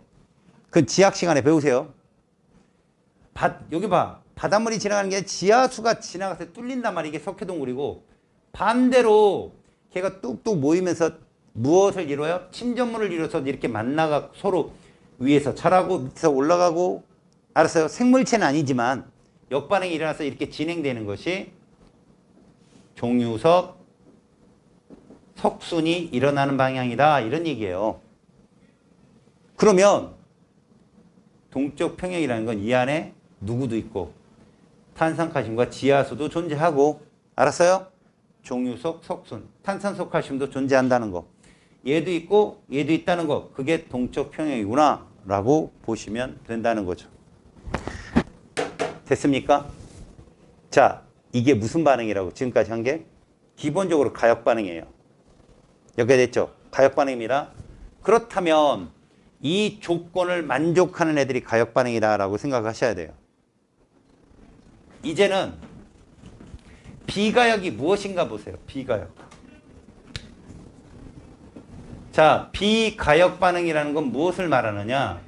그 지학 시간에 배우세요. 여기 봐. 바닷물이 지나가는 게 지하수가 지나가서 뚫린단 말이야. 이게 석회동굴이고. 반대로 걔가 뚝뚝 모이면서 무엇을 이뤄요? 침전물을 이뤄서 이렇게 만나가 서로 위에서 자라고 밑에서 올라가고. 알았어요? 생물체는 아니지만 역반응이 일어나서 이렇게 진행되는 것이 종유석, 석순이 일어나는 방향이다. 이런 얘기예요. 그러면 동적 평형이라는 건 이 안에 누구도 있고 탄산칼슘과 지하수도 존재하고. 알았어요? 종유석, 석순, 탄산소 칼슘도 존재한다는 거. 얘도 있고 얘도 있다는 거. 그게 동적 평형이구나 라고 보시면 된다는 거죠. 됐습니까? 자, 이게 무슨 반응이라고 지금까지 한 게? 기본적으로 가역 반응이에요. 연결됐죠? 가역 반응입니다. 그렇다면 이 조건을 만족하는 애들이 가역 반응이다라고 생각하셔야 돼요. 이제는 비가역이 무엇인가 보세요. 비가역. 자, 비가역 반응이라는 건 무엇을 말하느냐?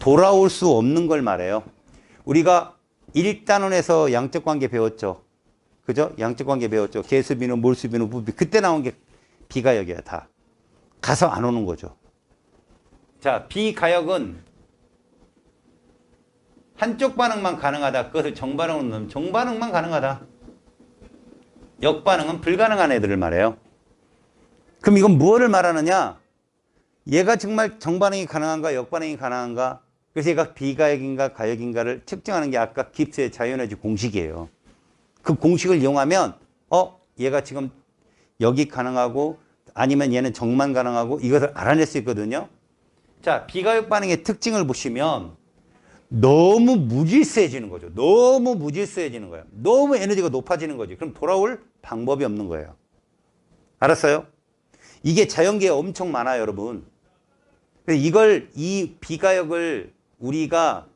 돌아올 수 없는 걸 말해요. 우리가 1단원에서 양적 관계 배웠죠. 그죠? 양적 관계 배웠죠. 개수비누, 몰수비누, 부비. 그때 나온 게 비가역이야, 다. 가서 안 오는 거죠. 자, 비가역은 한쪽 반응만 가능하다. 그것을 정반응으로 넣으면 정반응만 가능하다. 역반응은 불가능한 애들을 말해요. 그럼 이건 무엇을 말하느냐? 얘가 정말 정반응이 가능한가, 역반응이 가능한가? 그래서 얘가 비가역인가, 가역인가를 측정하는 게 아까 깁스의 자이오너지 공식이에요. 그 공식을 이용하면, 얘가 지금 여기 가능하고, 아니면 얘는 정만 가능하고, 이것을 알아낼 수 있거든요. 자, 비가역 반응의 특징을 보시면, 너무 무질서해지는 거죠. 너무 무질서해지는 거예요. 너무 에너지가 높아지는 거지. 그럼 돌아올 방법이 없는 거예요. 알았어요? 이게 자연계에 엄청 많아요, 여러분. 이 비가역을 우리가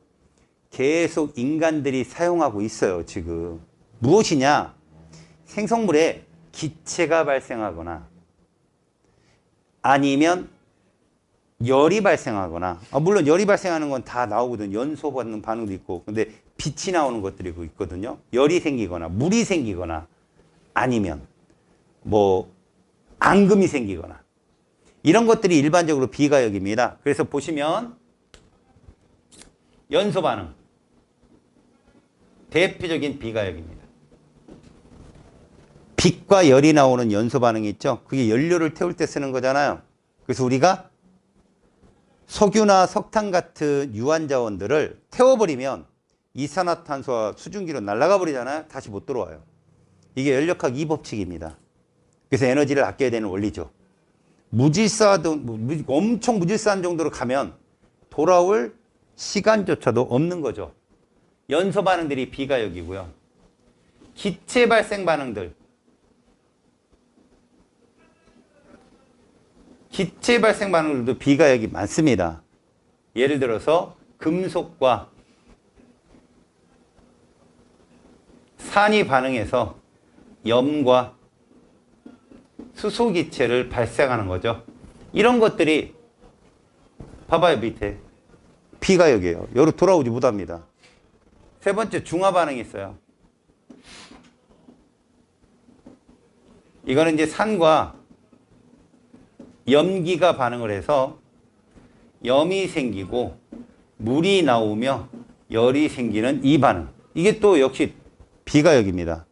계속 인간들이 사용하고 있어요, 지금. 무엇이냐? 생성물에 기체가 발생하거나 아니면 열이 발생하거나, 물론 열이 발생하는 건 다 나오거든요. 연소 받는 반응도 있고. 근데 빛이 나오는 것들이 있거든요. 열이 생기거나 물이 생기거나 아니면 앙금이 생기거나 이런 것들이 일반적으로 비가역입니다. 그래서 보시면 연소 반응 대표적인 비가역입니다. 빛과 열이 나오는 연소 반응이 있죠. 그게 연료를 태울 때 쓰는 거잖아요. 그래서 우리가 석유나 석탄 같은 유한자원들을 태워버리면 이산화탄소와 수증기로 날아가 버리잖아요. 다시 못 들어와요. 이게 연력학 2법칙입니다. 그래서 에너지를 아껴야 되는 원리죠. 엄청 무질서한 정도로 가면 돌아올 시간조차도 없는 거죠. 연소 반응들이 비가역이고요. 기체 발생 반응들. 기체 발생 반응들도 비가역이 많습니다. 예를 들어서 금속과 산이 반응해서 염과 수소 기체를 발생하는 거죠. 이런 것들이 봐봐요, 밑에. 비가역이에요. 여기로 돌아오지 못합니다. 세 번째, 중화 반응이 있어요. 이거는 이제 산과 염기가 반응을 해서 염이 생기고 물이 나오며 열이 생기는 이 반응. 이게 또 역시 비가역입니다.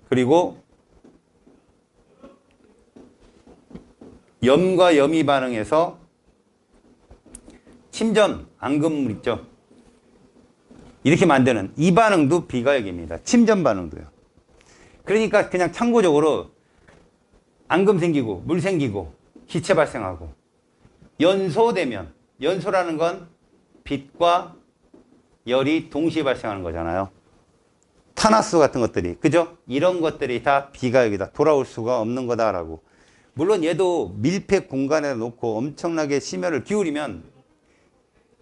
그리고 염과 염이 반응해서 침전, 앙금물 있죠. 이렇게 만드는 이 반응도 비가역입니다. 침전 반응도요. 그러니까 그냥 참고적으로 앙금 생기고 물 생기고 기체 발생하고 연소되면, 연소라는 건 빛과 열이 동시에 발생하는 거잖아요. 탄화수 같은 것들이, 그죠? 이런 것들이 다 비가역이다. 돌아올 수가 없는 거다라고. 물론 얘도 밀폐 공간에 놓고 엄청나게 심혈을 기울이면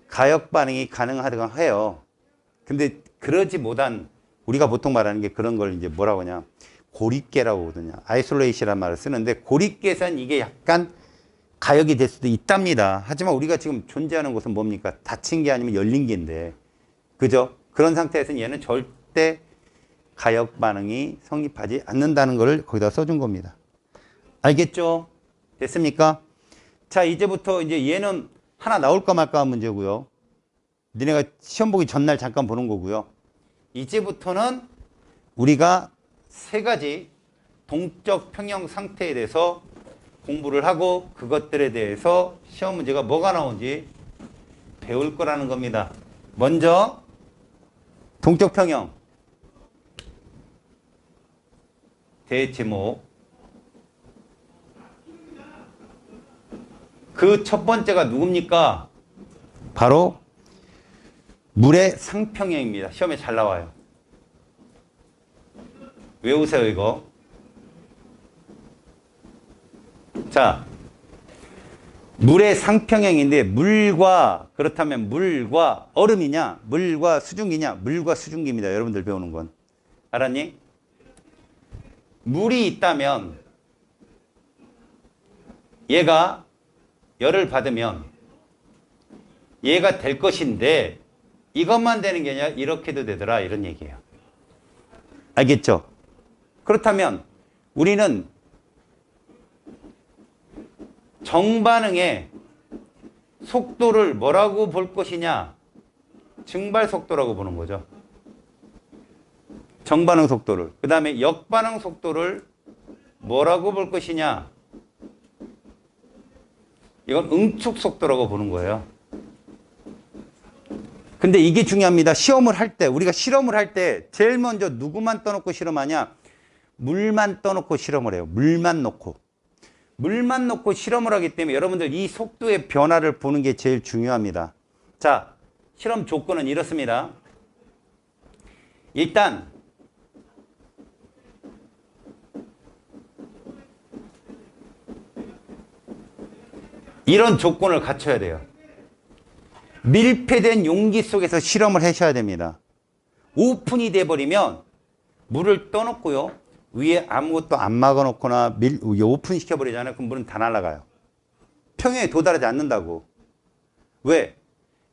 가역 반응이 가능하다고 해요. 근데 그러지 못한, 우리가 보통 말하는 게 그런 걸 이제 뭐라고 하냐, 고립계라고 하거든요. 아이솔레이션이라는 말을 쓰는데, 고립계에서는 이게 약간 가역이 될 수도 있답니다. 하지만 우리가 지금 존재하는 곳은 뭡니까? 닫힌 게 아니면 열린 게인데, 그죠? 그런 상태에서는 얘는 절대 가역 반응이 성립하지 않는다는 걸 거기다 써준 겁니다. 알겠죠? 됐습니까? 자, 이제부터 이제 얘는 하나 나올까 말까 한 문제고요. 니네가 시험 보기 전날 잠깐 보는 거고요. 이제부터는 우리가 세 가지 동적 평형 상태에 대해서 공부를 하고 그것들에 대해서 시험 문제가 뭐가 나오는지 배울 거라는 겁니다. 먼저 동적 평형 대제목. 그 첫 번째가 누굽니까? 바로 물의 상평형입니다. 시험에 잘 나와요. 외우세요, 이거. 자, 물의 상평형인데 그렇다면 물과 얼음이냐, 물과 수증기냐, 물과 수증기입니다. 여러분들 배우는 건. 알았니? 물이 있다면 얘가 열을 받으면 얘가 될 것인데 이것만 되는 게 아니라 이렇게도 되더라, 이런 얘기예요. 알겠죠? 그렇다면 우리는 정반응의 속도를 뭐라고 볼 것이냐? 증발 속도라고 보는 거죠. 정반응 속도를. 그 다음에 역반응 속도를 뭐라고 볼 것이냐? 이건 응축 속도라고 보는 거예요. 근데 이게 중요합니다. 시험을 할 때, 우리가 실험을 할 때 제일 먼저 누구만 떠놓고 실험하냐? 물만 떠놓고 실험을 해요. 물만 놓고. 물만 놓고 실험을 하기 때문에 여러분들 이 속도의 변화를 보는 게 제일 중요합니다. 자, 실험 조건은 이렇습니다. 일단 이런 조건을 갖춰야 돼요. 밀폐된 용기 속에서 실험을 하셔야 됩니다. 오픈이 돼버리면 물을 떠놓고요. 위에 아무것도 안 막아놓거나 오픈 시켜버리잖아요. 그럼 물은 다 날아가요. 평형에 도달하지 않는다고. 왜?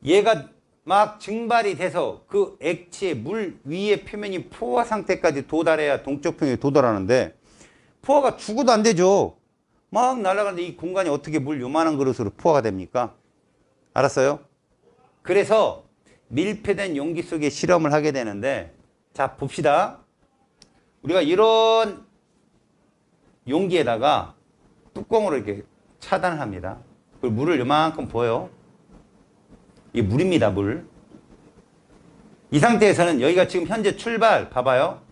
얘가 막 증발이 돼서 그 액체의 물 위의 표면이 포화 상태까지 도달해야 동적 평형에 도달하는데 포화가 죽어도 안 되죠. 막 날아가는데 이 공간이 어떻게 물 요만한 그릇으로 포화가 됩니까? 알았어요? 그래서 밀폐된 용기 속에 실험을 하게 되는데, 자, 봅시다. 우리가 이런 용기에다가 뚜껑으로 이렇게 차단을 합니다. 그리고 물을 요만큼 부어요. 이게 물입니다, 물. 이 상태에서는 여기가 지금 현재 출발, 봐봐요.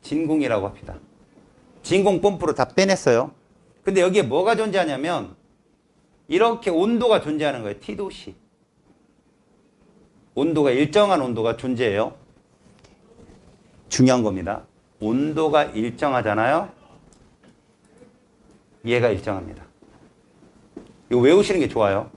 진공이라고 합시다. 진공 펌프로 다 빼냈어요. 근데 여기에 뭐가 존재하냐면 이렇게 온도가 존재하는 거예요. T도씨. 온도가 일정한 온도가 존재해요. 중요한 겁니다. 온도가 일정하잖아요. 얘가 일정합니다. 이거 외우시는 게 좋아요.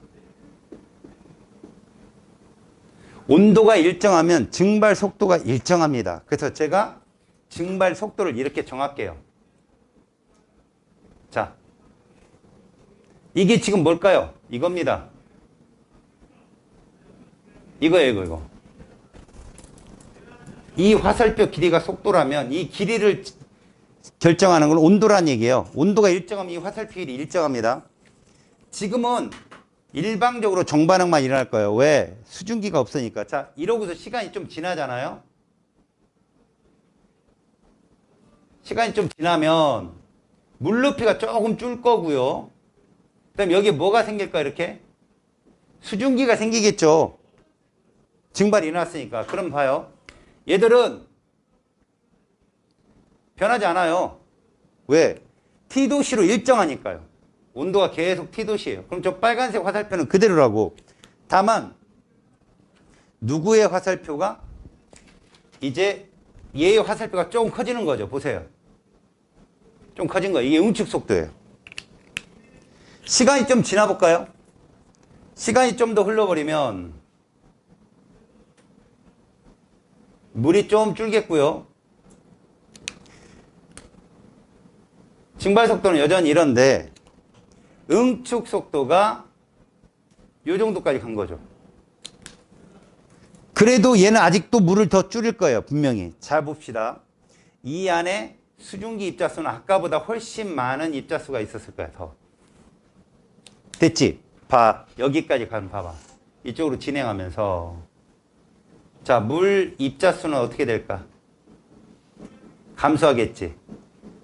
온도가 일정하면 증발 속도가 일정합니다. 그래서 제가 증발 속도를 이렇게 정할게요. 자, 이게 지금 뭘까요? 이겁니다. 이거예요, 이거. 이 화살표 길이가 속도라면 이 길이를 결정하는 건 온도란 얘기예요. 온도가 일정하면 이 화살표 길이 일정합니다. 지금은 일방적으로 정반응만 일어날 거예요. 왜? 수증기가 없으니까. 자, 이러고서 시간이 좀 지나잖아요. 시간이 좀 지나면 물 높이가 조금 줄 거고요. 그 다음에 여기에 뭐가 생길까, 이렇게? 수증기가 생기겠죠. 증발이 일어났으니까. 그럼 봐요. 얘들은 변하지 않아요. 왜? T도시로 일정하니까요. 온도가 계속 T도시예요. 그럼 저 빨간색 화살표는 그대로라고. 다만 누구의 화살표가 이제 얘의 화살표가 조금 커지는 거죠. 보세요. 좀 커진 거예요. 이게 응축 속도예요. 시간이 좀 지나 볼까요? 시간이 좀 더 흘러버리면 물이 좀 줄겠고요. 증발 속도는 여전히 이런데 응축 속도가 이 정도까지 간 거죠. 그래도 얘는 아직도 물을 더 줄일 거예요. 분명히. 잘 봅시다. 이 안에 수증기 입자수는 아까보다 훨씬 많은 입자수가 있었을 거야. 더. 됐지? 봐. 여기까지 가면 봐봐. 이쪽으로 진행하면서 자, 물 입자수는 어떻게 될까? 감소하겠지.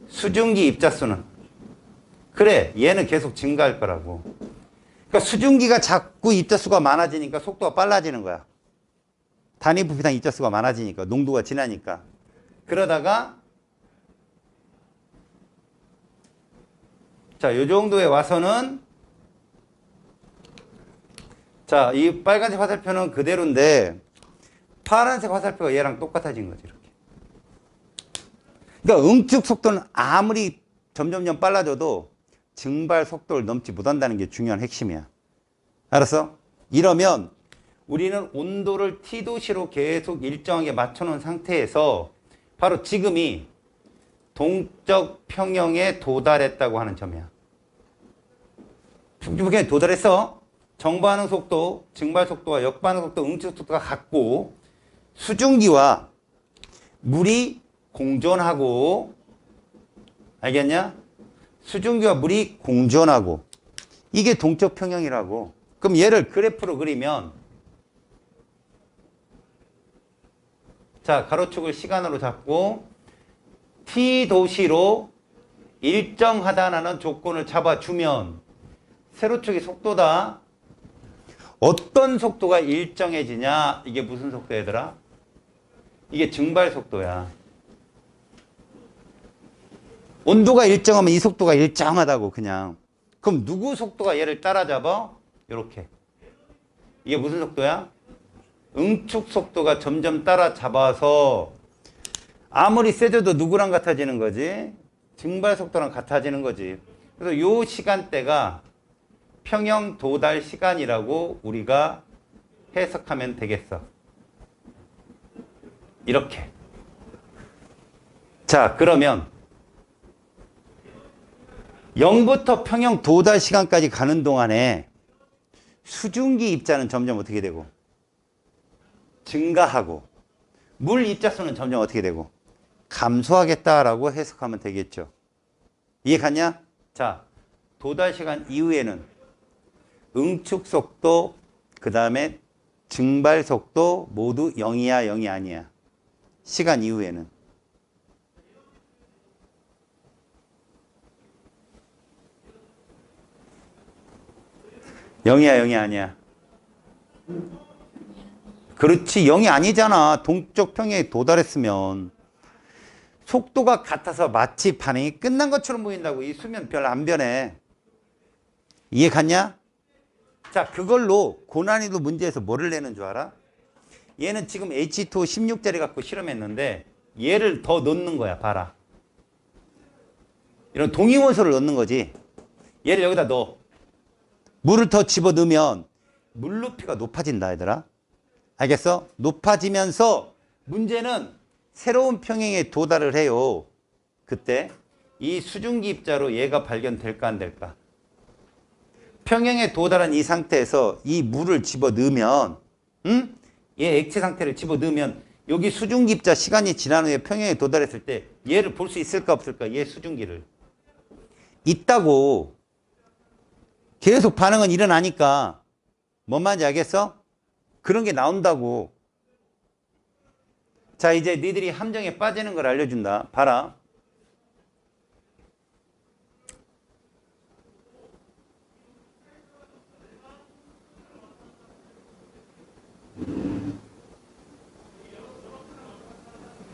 수증기 입자수는 그래, 얘는 계속 증가할 거라고. 그러니까 수증기가 자꾸 입자수가 많아지니까 속도가 빨라지는 거야. 단위 부피당 입자수가 많아지니까, 농도가 진하니까. 그러다가 자, 요 정도에 와서는 자, 이 빨간색 화살표는 그대로인데 파란색 화살표가 얘랑 똑같아진 거지, 이렇게. 그러니까 응축 속도는 아무리 점점점 빨라져도 증발 속도를 넘지 못한다는 게 중요한 핵심이야. 알았어? 이러면 우리는 온도를 T도시로 계속 일정하게 맞춰놓은 상태에서 바로 지금이 동적 평형에 도달했다고 하는 점이야. 평형에 도달했어. 정반응 속도, 증발 속도와 역반응 속도, 응축 속도가 같고 수증기와 물이 공존하고, 알겠냐? 수증기와 물이 공존하고, 이게 동적 평형이라고. 그럼 얘를 그래프로 그리면, 자, 가로축을 시간으로 잡고 T도시로 일정하다는 조건을 잡아주면 세로축이 속도다. 어떤 속도가 일정해지냐? 이게 무슨 속도 얘들아? 이게 증발 속도야. 온도가 일정하면 이 속도가 일정하다고 그냥. 그럼 누구 속도가 얘를 따라잡아? 이렇게. 이게 무슨 속도야? 응축 속도가 점점 따라잡아서 아무리 세져도 누구랑 같아지는 거지? 증발 속도랑 같아지는 거지. 그래서 요 시간대가 평형 도달 시간이라고 우리가 해석하면 되겠어. 이렇게. 자, 그러면 0부터 평형 도달 시간까지 가는 동안에 수증기 입자는 점점 어떻게 되고? 증가하고 물 입자수는 점점 어떻게 되고? 감소하겠다라고 해석하면 되겠죠. 이해 갔냐? 자, 도달 시간 이후에는 응축 속도, 그 다음에 증발 속도 모두 0이야, 0이 아니야. 시간 이후에는. 영이야, 0이 아니야. 그렇지, 0이 아니잖아. 동적 평형에 도달했으면. 속도가 같아서 마치 반응이 끝난 것처럼 보인다고. 이 수면 별로 안 변해. 이해 갔냐? 자, 그걸로 고난이도 문제에서 뭐를 내는 줄 알아? 얘는 지금 H2O 16자리 갖고 실험했는데 얘를 더 넣는 거야. 봐라. 이런 동위원소를 넣는 거지. 얘를 여기다 넣어. 물을 더 집어넣으면 물 높이가 높아진다, 얘들아. 알겠어? 높아지면서 문제는 새로운 평형에 도달을 해요. 그때 이 수증기 입자로 얘가 발견될까 안 될까? 평형에 도달한 이 상태에서 이 물을 집어넣으면, 얘 액체 상태를 집어넣으면 여기 수증기 입자 시간이 지난 후에 평형에 도달했을 때 얘를 볼 수 있을까 없을까? 얘 수증기를. 있다고. 계속 반응은 일어나니까 뭔 말인지 알겠어? 그런 게 나온다고. 자, 이제 니들이 함정에 빠지는 걸 알려준다. 봐라.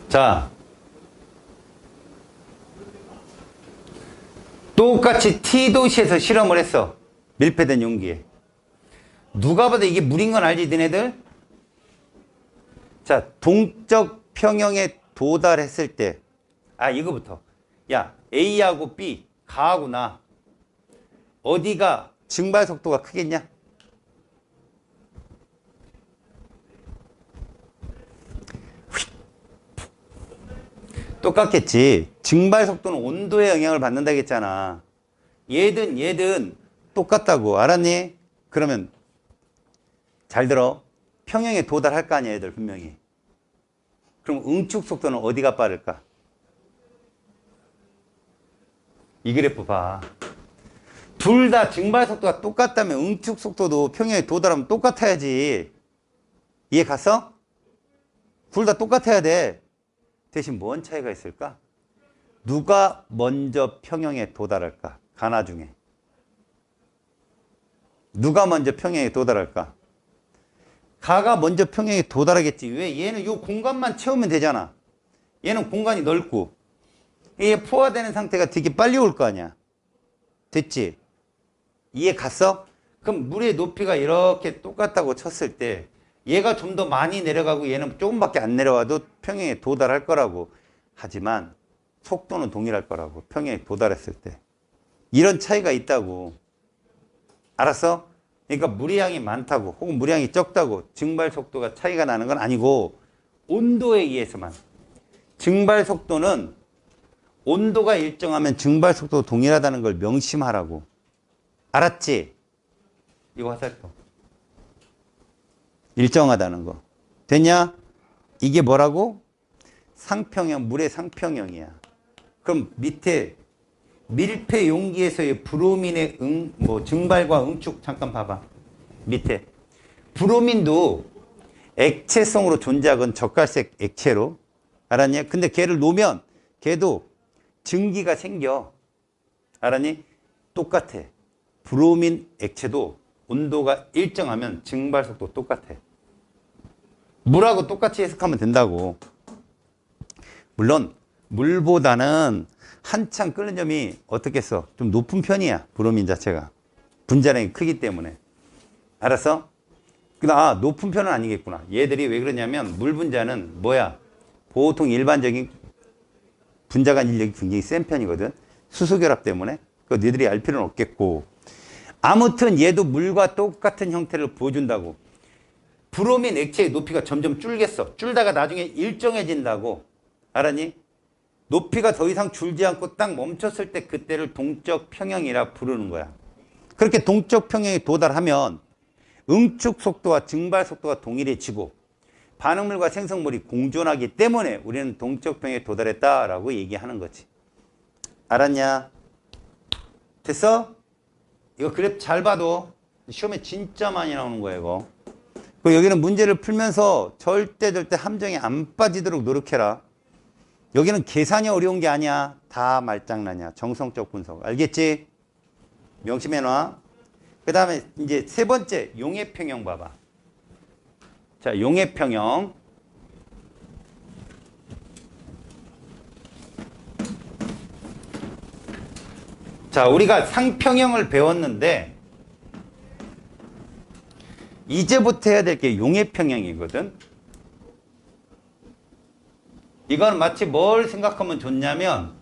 자, 똑같이 T도시에서 실험을 했어. 밀폐된 용기에. 누가 봐도 이게 물인 건 알지, 너네들? 자, 동적 평형에 도달했을 때, 이거부터. 야, A하고 B, 가하고 나. 어디가 증발 속도가 크겠냐? 똑같겠지. 증발 속도는 온도에 영향을 받는다고 했잖아. 얘든 똑같다고. 알았니? 그러면 잘 들어. 평형에 도달할 거 아니야, 얘들 분명히. 그럼 응축 속도는 어디가 빠를까? 이 그래프 봐. 둘 다 증발 속도가 똑같다면 응축 속도도 평형에 도달하면 똑같아야지. 이해 갔어? 둘 다 똑같아야 돼. 대신 뭔 차이가 있을까? 누가 먼저 평형에 도달할까? 가나 중에. 누가 먼저 평형에 도달할까? 가가 먼저 평형에 도달하겠지. 왜? 얘는 요 공간만 채우면 되잖아. 얘는 공간이 넓고. 얘 포화되는 상태가 되게 빨리 올 거 아니야. 됐지? 이해 갔어? 그럼 물의 높이가 이렇게 똑같다고 쳤을 때 얘가 좀 더 많이 내려가고 얘는 조금밖에 안 내려와도 평형에 도달할 거라고. 하지만 속도는 동일할 거라고. 평형에 도달했을 때. 이런 차이가 있다고. 알았어? 그러니까 무리량이 많다고 혹은 무리량이 적다고 증발 속도가 차이가 나는 건 아니고 온도에 의해서만. 증발 속도는 온도가 일정하면 증발 속도도 동일하다는 걸 명심하라고. 알았지? 이거 화살표. 일정하다는 거. 됐냐? 이게 뭐라고? 상평형, 물의 상평형이야. 그럼 밑에 밀폐 용기에서의 브로민의 증발과 응축 잠깐 봐봐. 밑에. 브로민도 액체성으로 존재하건 젓갈색 액체로. 알았니? 근데 걔를 놓으면 걔도 증기가 생겨. 알았니? 똑같아. 브로민 액체도 온도가 일정하면 증발 속도 똑같아. 물하고 똑같이 해석하면 된다고. 물론 물보다는 한참 끓는 점이 어떻겠어? 좀 높은 편이야. 브로민 자체가. 분자량이 크기 때문에. 알았어? 높은 편은 아니겠구나. 얘들이 왜 그러냐면 물 분자는 뭐야? 보통 일반적인 분자 간 인력이 굉장히 센 편이거든. 수소결합 때문에. 그거 너희들이 알 필요는 없겠고. 아무튼 얘도 물과 똑같은 형태를 보여준다고. 브로민 액체의 높이가 점점 줄겠어. 줄다가 나중에 일정해진다고. 알았니? 높이가 더 이상 줄지 않고 딱 멈췄을 때 그때를 동적 평형이라 부르는 거야. 그렇게 동적 평형에 도달하면 응축 속도와 증발 속도가 동일해지고 반응물과 생성물이 공존하기 때문에 우리는 동적 평형에 도달했다라고 얘기하는 거지. 알았냐? 됐어? 이거 그래프 잘 봐도 시험에 진짜 많이 나오는 거야 이거. 그리고 여기는 문제를 풀면서 절대 함정에 안 빠지도록 노력해라. 여기는 계산이 어려운 게 아니야. 다 말장난이야. 정성적 분석. 알겠지? 명심해놔. 그 다음에 이제 세 번째 용해평형 봐봐. 자, 용해평형. 자, 우리가 상평형을 배웠는데 이제부터 해야 될 게 용해평형이거든. 이건 마치 뭘 생각하면 좋냐면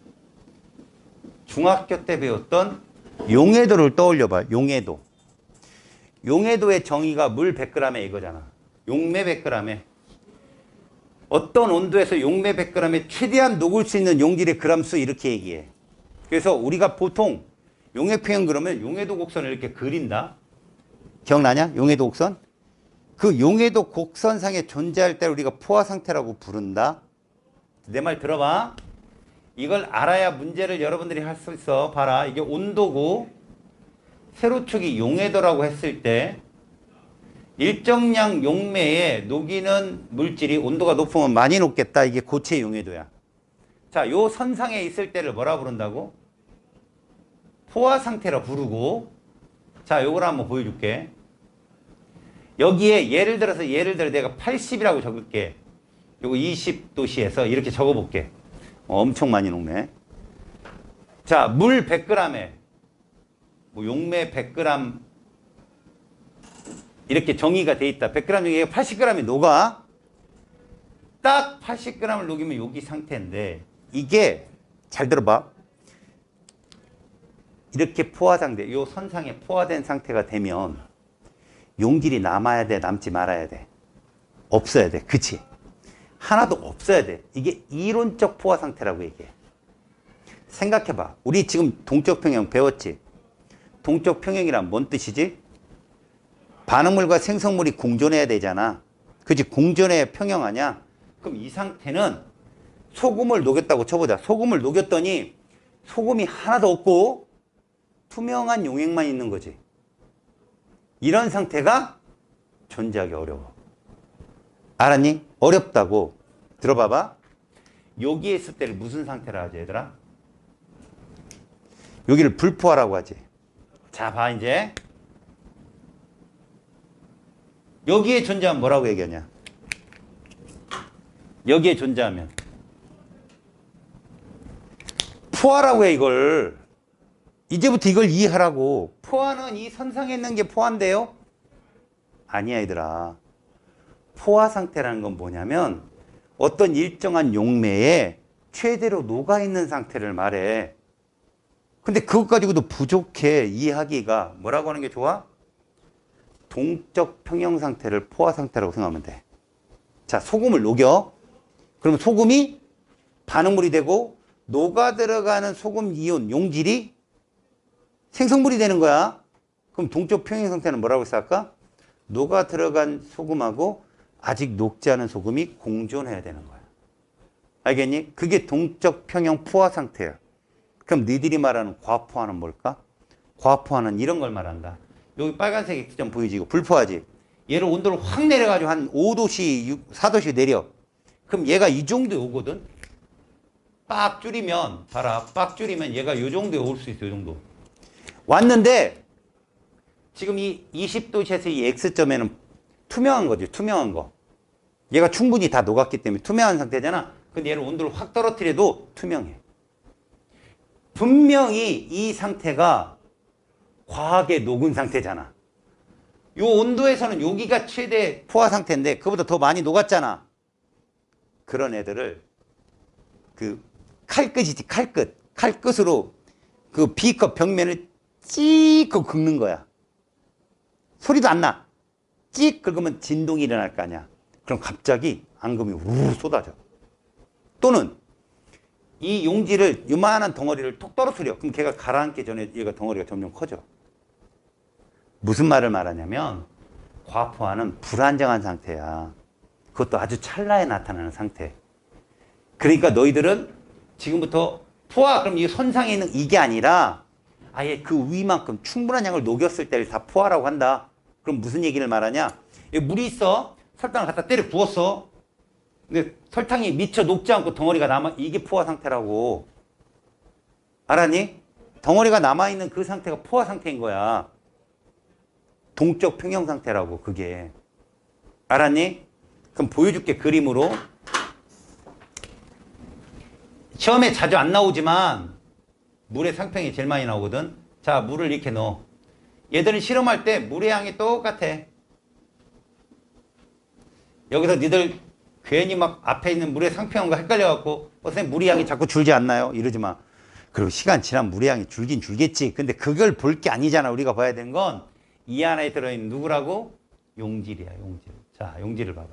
중학교 때 배웠던 용해도를 떠올려봐. 용해도. 용해도의 정의가 물 100g에 이거잖아. 용매 100g에. 어떤 온도에서 용매 100g에 최대한 녹을 수 있는 용질의 그람수 이렇게 얘기해. 그래서 우리가 보통 용해평형 그러면 용해도 곡선을 이렇게 그린다. 기억나냐? 용해도 곡선? 그 용해도 곡선상에 존재할 때 우리가 포화 상태라고 부른다. 내 말 들어봐. 이걸 알아야 문제를 여러분들이 할 수 있어. 봐라. 이게 온도고 세로축이 용해도라고 했을 때 일정량 용매에 녹이는 물질이 온도가 높으면 많이 녹겠다. 이게 고체 용해도야. 자, 요 선상에 있을 때를 뭐라 부른다고? 포화 상태라 부르고. 자, 요걸 한번 보여줄게. 여기에 예를 들어 내가 80이라고 적을게. 요거 20도씨에서 이렇게 적어볼게. 엄청 많이 녹네. 자, 물 100g에 용매 100g 이렇게 정의가 돼 있다. 100g 중에 80g이 녹아. 딱 80g을 녹이면 여기 상태인데 이게 잘 들어봐. 이렇게 포화 상태, 요 선상에 포화된 상태가 되면 용질이 남아야 돼, 남지 말아야 돼? 없어야 돼. 그치? 하나도 없어야 돼. 이게 이론적 포화 상태라고 얘기해. 생각해봐. 우리 지금 동적 평형 배웠지? 동적 평형이란 뭔 뜻이지? 반응물과 생성물이 공존해야 되잖아. 그치? 공존해야 평형하냐? 그럼 이 상태는 소금을 녹였다고 쳐보자. 소금을 녹였더니 소금이 하나도 없고 투명한 용액만 있는 거지. 이런 상태가 존재하기 어려워. 알았니? 어렵다고. 들어봐봐. 여기에 있을 때를 무슨 상태라 하지, 얘들아? 여기를 불포화라고 하지. 자, 봐, 이제. 여기에 존재하면 뭐라고 얘기하냐? 여기에 존재하면. 포화라고 해, 이걸. 이제부터 이걸 이해하라고. 포화는 이 선상에 있는 게 포화인데요? 아니야, 얘들아. 포화 상태라는 건 뭐냐면 어떤 일정한 용매에 최대로 녹아있는 상태를 말해. 근데 그것 가지고도 부족해. 이해하기가. 뭐라고 하는 게 좋아? 동적 평형 상태를 포화 상태라고 생각하면 돼. 자, 소금을 녹여. 그러면 소금이 반응물이 되고 녹아 들어가는 소금 이온 용질이 생성물이 되는 거야. 그럼 동적 평형 상태는 뭐라고 했어 아까? 녹아 들어간 소금하고 아직 녹지 않은 소금이 공존해야 되는 거야. 알겠니? 그게 동적 평형 포화 상태야. 그럼 너희들이 말하는 과포화는 뭘까? 과포화는 이런 걸 말한다. 여기 빨간색 X점 보이지? 이거 불포화지? 얘를 온도를 확 내려가지고 한 5도씨, 4도씨 내려. 그럼 얘가 이 정도에 오거든? 빡 줄이면, 봐라. 빡 줄이면 얘가 이 정도에 올 수 있어, 이 정도. 왔는데, 지금 이 20도씨에서 이 X점에는 투명한 거지, 투명한 거. 얘가 충분히 다 녹았기 때문에 투명한 상태잖아. 근데 얘를 온도를 확 떨어뜨려도 투명해. 분명히 이 상태가 과하게 녹은 상태잖아. 요 온도에서는 여기가 최대 포화 상태인데 그보다 더 많이 녹았잖아. 그런 애들을 그 칼끝이지, 칼끝. 칼끝으로 그 B컵 벽면을 찍 긁는 거야. 소리도 안 나. 찍 긁으면 진동이 일어날 거 아니야. 그럼 갑자기 앙금이 우르르 쏟아져. 또는 이 용지를 요만한 덩어리를 톡 떨어뜨려. 그럼 걔가 가라앉기 전에 얘가 덩어리가 점점 커져. 무슨 말을 말하냐면 과포화는 불안정한 상태야. 그것도 아주 찰나에 나타나는 상태. 그러니까 너희들은 지금부터 포화, 그럼 이 선상에 있는 이게 아니라 아예 그 위만큼 충분한 양을 녹였을 때를 다 포화라고 한다. 그럼 무슨 얘기를 말하냐? 여기 물이 있어. 설탕을 갖다 때려 부었어. 근데 설탕이 미처 녹지 않고 덩어리가 남아, 이게 포화 상태라고. 알았니? 덩어리가 남아있는 그 상태가 포화 상태인 거야. 동적 평형 상태라고, 그게. 알았니? 그럼 보여줄게, 그림으로. 시험에 자주 안 나오지만 물의 상평이 제일 많이 나오거든. 자, 물을 이렇게 넣어. 얘들은 실험할 때 물의 양이 똑같아. 여기서 니들 괜히 막 앞에 있는 물의 상평과 헷갈려갖고 선생님 물의 양이 자꾸 줄지 않나요? 이러지 마. 그리고 시간 지나면 물의 양이 줄긴 줄겠지. 근데 그걸 볼 게 아니잖아. 우리가 봐야 되는 건 이 안에 들어있는 누구라고? 용질이야, 용질. 자, 용질을 봐봐.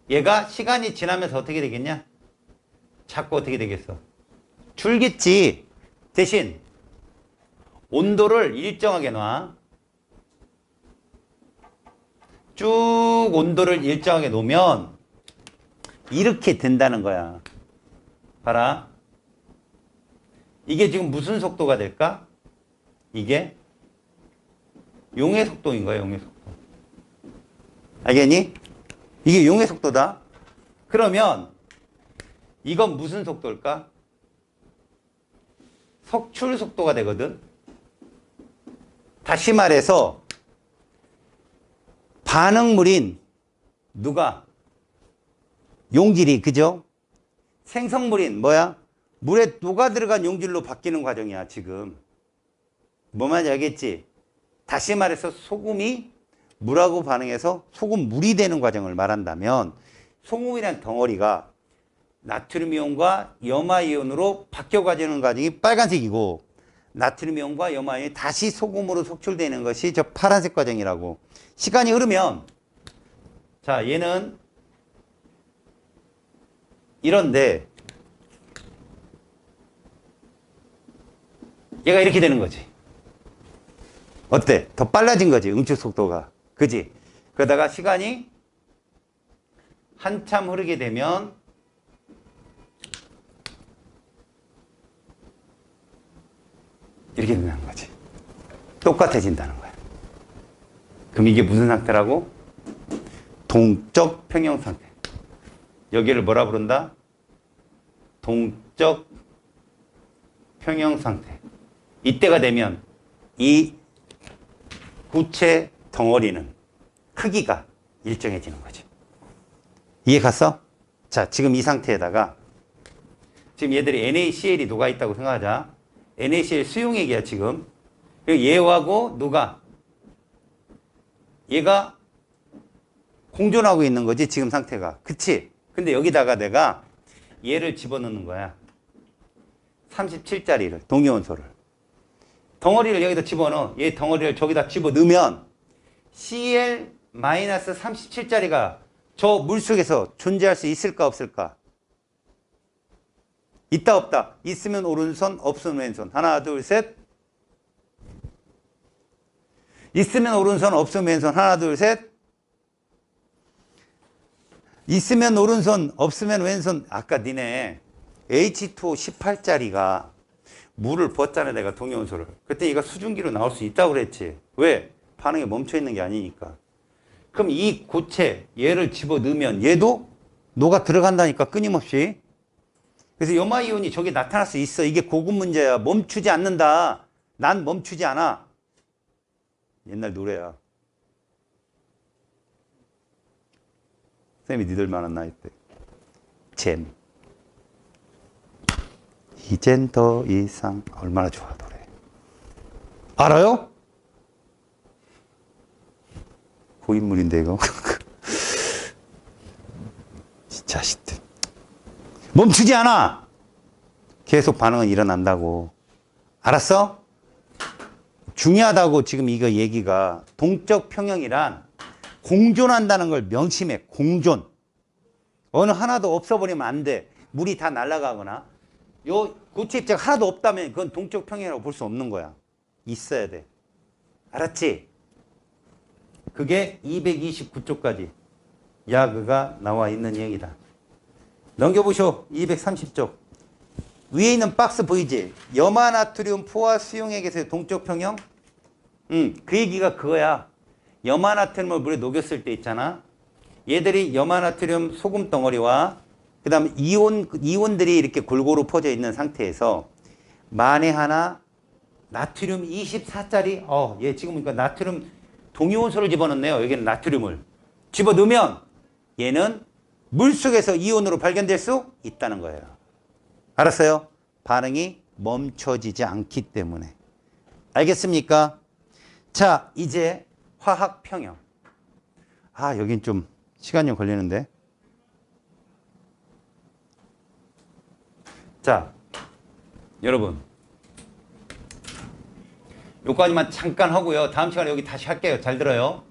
얘가 시간이 지나면서 어떻게 되겠냐? 자꾸 어떻게 되겠어? 줄겠지. 대신 온도를 일정하게 놔. 쭉 온도를 일정하게 놓으면 이렇게 된다는 거야. 봐라. 이게 지금 무슨 속도가 될까? 이게 용의 속도인 거야, 용의 속도. 알겠니? 이게 용의 속도다. 그러면 이건 무슨 속도일까? 석출 속도가 되거든. 다시 말해서 반응물인 누가? 용질이, 그죠? 생성물인 뭐야? 물에 녹아 들어간 용질로 바뀌는 과정이야, 지금. 뭐 말인지 알겠지? 다시 말해서 소금이 물하고 반응해서 소금물이 되는 과정을 말한다면 소금이란 덩어리가 나트륨 이온과 염화 이온으로 바뀌어가지는 과정이 빨간색이고 나트륨 이온과 염화 이온이 다시 소금으로 속출되는 것이 저 파란색 과정이라고. 시간이 흐르면 자, 얘는 이런데 얘가 이렇게 되는 거지. 어때? 더 빨라진 거지, 응축 속도가. 그지? 그러다가 시간이 한참 흐르게 되면 이렇게 된다는 거지. 똑같아진다는 거야. 그럼 이게 무슨 상태라고? 동적 평형 상태. 여기를 뭐라 부른다? 동적 평형 상태. 이때가 되면 이 구체 덩어리는 크기가 일정해지는 거지. 이해 갔어? 자, 지금 이 상태에다가 지금 얘들이 NaCl이 녹아있다고 생각하자. NaCl 수용액이야, 지금. 그리고 얘하고 누가? 얘가 공존하고 있는 거지, 지금 상태가. 그치? 근데 여기다가 내가 얘를 집어넣는 거야. 37짜리를, 동위원소를. 덩어리를 여기다 집어넣어. 얘 덩어리를 저기다 집어넣으면 Cl-37짜리가 저 물속에서 존재할 수 있을까 없을까? 있다 없다. 있으면 오른손, 없으면 왼손. 하나, 둘, 셋. 있으면 오른손, 없으면 왼손. 하나, 둘, 셋. 있으면 오른손, 없으면 왼손. 아까 니네 H2O 18짜리가 물을 부었잖아, 내가 동위원소를. 그때 얘가 수증기로 나올 수 있다고 그랬지. 왜? 반응이 멈춰 있는 게 아니니까. 그럼 이 고체, 얘를 집어넣으면 얘도 녹아 들어간다니까, 끊임없이. 그래서 염화이온이 저기 나타날 수 있어. 이게 고급 문제야. 멈추지 않는다. 난 멈추지 않아. 옛날 노래야. 쌤이 니들 만한 나이 때. 잼. 이젠 더 이상. 얼마나 좋아, 노래. 알아요? 고인물인데, 이거. 진짜, 멈추지 않아! 계속 반응은 일어난다고. 알았어? 중요하다고 지금 이거 얘기가. 동적 평형이란 공존한다는 걸 명심해. 공존. 어느 하나도 없어버리면 안 돼. 물이 다 날아가거나. 요 고체 입자가 하나도 없다면 그건 동적 평형이라고 볼 수 없는 거야. 있어야 돼. 알았지? 그게 229쪽까지 야그가 나와 있는 얘기다. 넘겨보쇼. 230쪽. 위에 있는 박스 보이지? 염화나트륨 포화 수용액에서의 동적 평형? 그 얘기가 그거야. 염화나트륨을 물에 녹였을 때 있잖아. 얘들이 염화나트륨 소금 덩어리와 그 다음에 이온들이 이렇게 골고루 퍼져 있는 상태에서 만에 하나 나트륨 24짜리 얘 지금 보니까 나트륨 동위원소를 집어넣네요. 여기는 나트륨을 집어넣으면 얘는 물속에서 이온으로 발견될 수 있다는 거예요. 알았어요? 반응이 멈춰지지 않기 때문에. 알겠습니까? 자, 이제 화학 평형. 여긴 좀 시간이 걸리는데. 자, 여러분. 요까지만 잠깐 하고요. 다음 시간에 여기 다시 할게요. 잘 들어요.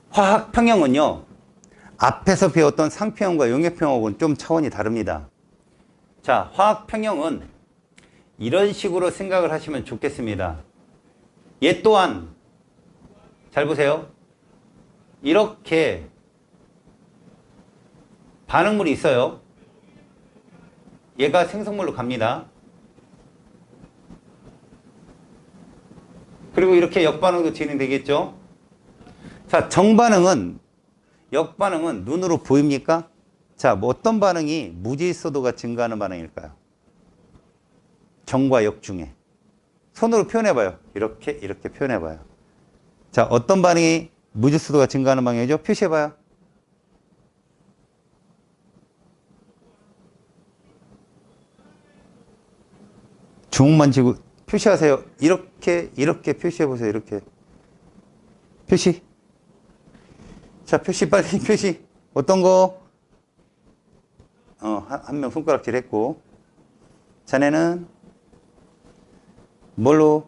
화학 평형은요. 앞에서 배웠던 상평형과 용액평형하고는 좀 차원이 다릅니다. 자, 화학 평형은 이런 식으로 생각을 하시면 좋겠습니다. 얘 또한 잘 보세요. 이렇게 반응물이 있어요. 얘가 생성물로 갑니다. 그리고 이렇게 역반응도 진행되겠죠. 자, 역반응은 눈으로 보입니까? 자, 뭐 어떤 반응이 무질서도가 증가하는 반응일까요? 정과 역 중에. 손으로 표현해봐요. 이렇게 표현해봐요. 자, 어떤 반응이 무질서도가 증가하는 방향이죠? 표시해봐요. 주먹만 쥐고 표시하세요. 이렇게 표시해보세요. 이렇게. 표시. 자, 표시 빨리 표시. 어떤 거? 한 명 손가락질 했고. 자네는 뭘로?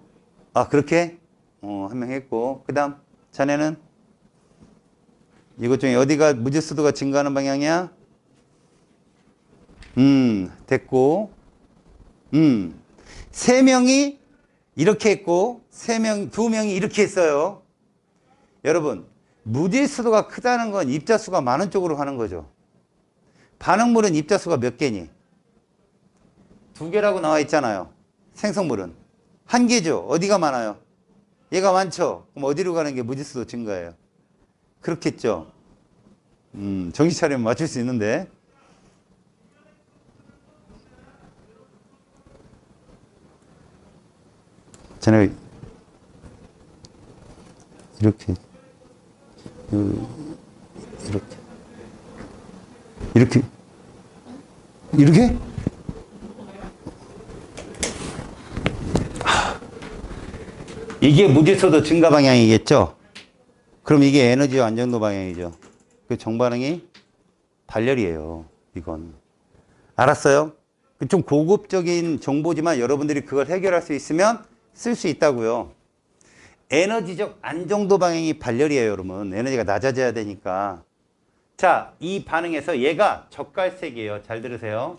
그렇게? 한 명 했고. 그 다음, 자네는 이것 중에 어디가 무질서도가 증가하는 방향이야? 됐고. 세 명이 이렇게 했고, 두 명이 이렇게 했어요. 여러분, 무질서도가 크다는 건 입자수가 많은 쪽으로 가는 거죠. 반응물은 입자수가 몇 개니? 2개라고 나와 있잖아요. 생성물은. 1개죠. 어디가 많아요? 얘가 많죠. 그럼 어디로 가는 게 무질서도 증가예요? 그렇겠죠. 정신 차리면 맞출 수 있는데. 전에 이렇게 이렇게 이게 무질서도 증가 방향이겠죠. 그럼 이게 에너지와 안정도 방향이죠. 그 정반응이 발열이에요. 이건 알았어요? 좀 고급적인 정보지만 여러분들이 그걸 해결할 수 있으면 쓸 수 있다고요. 에너지적 안정도 방향이 발열이에요, 여러분. 에너지가 낮아져야 되니까. 자, 이 반응에서 얘가 적갈색이에요. 잘 들으세요.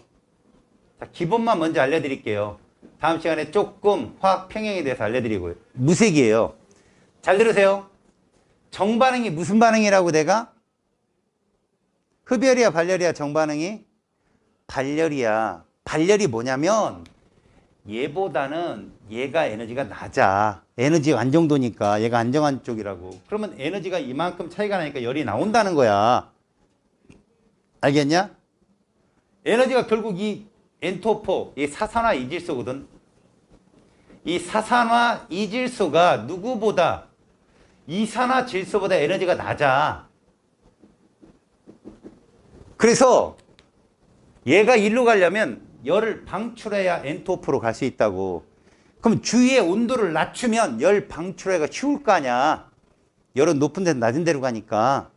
자, 기본만 먼저 알려드릴게요. 다음 시간에 조금 화학 평형에 대해서 알려드리고요. 무색이에요. 잘 들으세요. 정반응이 무슨 반응이라고 내가? 흡열이야, 발열이야, 정반응이? 발열이야. 발열이 뭐냐면 얘보다는 얘가 에너지가 낮아. 에너지 안정도니까 얘가 안정한 쪽이라고. 그러면 에너지가 이만큼 차이가 나니까 열이 나온다는 거야. 알겠냐? 에너지가 결국 이 N2O4, 이 사산화 이질소거든. 이 사산화 이질소가 누구보다 이산화질소보다 에너지가 낮아. 그래서 얘가 일로 가려면 열을 방출해야 N2O4로 갈 수 있다고. 그럼 주위의 온도를 낮추면 열 방출하기가 쉬울 거 아니야. 열은 높은 데서 낮은 데로 가니까.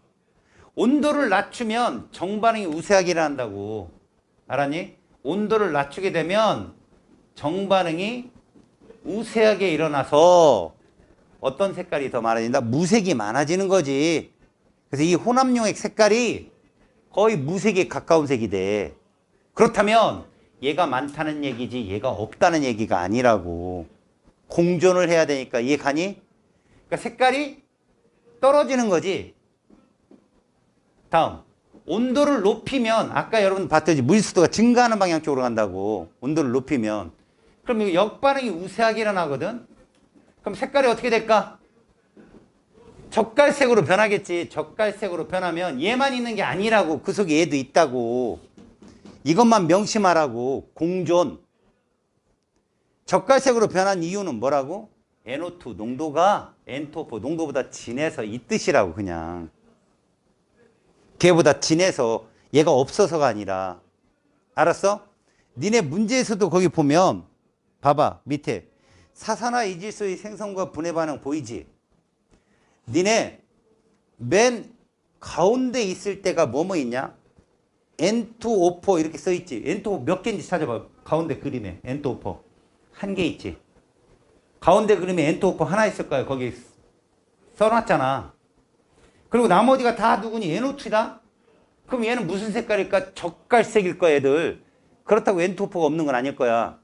온도를 낮추면 정반응이 우세하게 일어난다고. 알았니? 온도를 낮추게 되면 정반응이 우세하게 일어나서 어떤 색깔이 더 많아진다? 무색이 많아지는 거지. 그래서 이 혼합용액 색깔이 거의 무색에 가까운 색이 돼. 그렇다면 얘가 많다는 얘기지 얘가 없다는 얘기가 아니라고. 공존을 해야 되니까 이해 가니? 그러니까 색깔이 떨어지는 거지. 다음, 온도를 높이면 아까 여러분 봤듯이 물수도가 증가하는 방향 쪽으로 간다고. 온도를 높이면. 그럼 이거 역반응이 우세하게 일어나거든. 그럼 색깔이 어떻게 될까? 적갈색으로 변하겠지. 적갈색으로 변하면 얘만 있는 게 아니라고. 그 속에 얘도 있다고. 이것만 명심하라고. 공존. 적갈색으로 변한 이유는 뭐라고? NO2 농도가 N2O4 농도보다 진해서 이 뜻이라고. 그냥 걔보다 진해서 얘가 없어서가 아니라. 알았어? 니네 문제에서도 거기 보면 봐봐. 밑에 사산화 이질소의 생성과 분해 반응 보이지? 니네 맨 가운데 있을 때가 뭐뭐 있냐? N2O4 이렇게 써있지. N2O 몇 개인지 찾아봐. 가운데 그림에 N2O4 한 개 있지. 가운데 그림에 N2O4 하나 있을 거야. 거기 써놨잖아. 그리고 나머지가 다 누구니? NO2다? 그럼 얘는 무슨 색깔일까? 적갈색일 거야, 얘들. 그렇다고 N2O4가 없는 건 아닐 거야.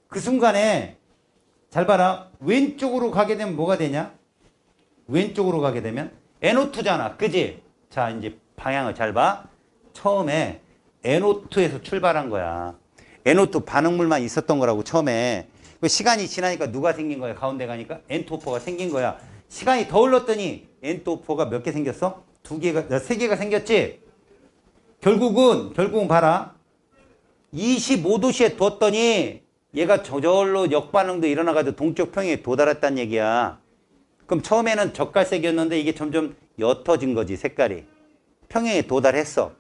그 순간에 잘 봐라. 왼쪽으로 가게 되면 뭐가 되냐? 왼쪽으로 가게 되면 NO2잖아. 그지? 자, 이제 방향을 잘 봐. 처음에 NO2에서 출발한 거야. NO2 반응물만 있었던 거라고 처음에. 시간이 지나니까 누가 생긴 거야? 가운데 가니까 N2O4가 생긴 거야. 시간이 더 흘렀더니 N2O4가 몇 개 생겼어? 세 개가 생겼지? 결국은 봐라. 25도씨에 뒀더니 얘가 저절로 역반응도 일어나가지고 동쪽 평행에 도달했다는 얘기야. 그럼 처음에는 적갈색이었는데 이게 점점 옅어진 거지, 색깔이. 평행에 도달했어.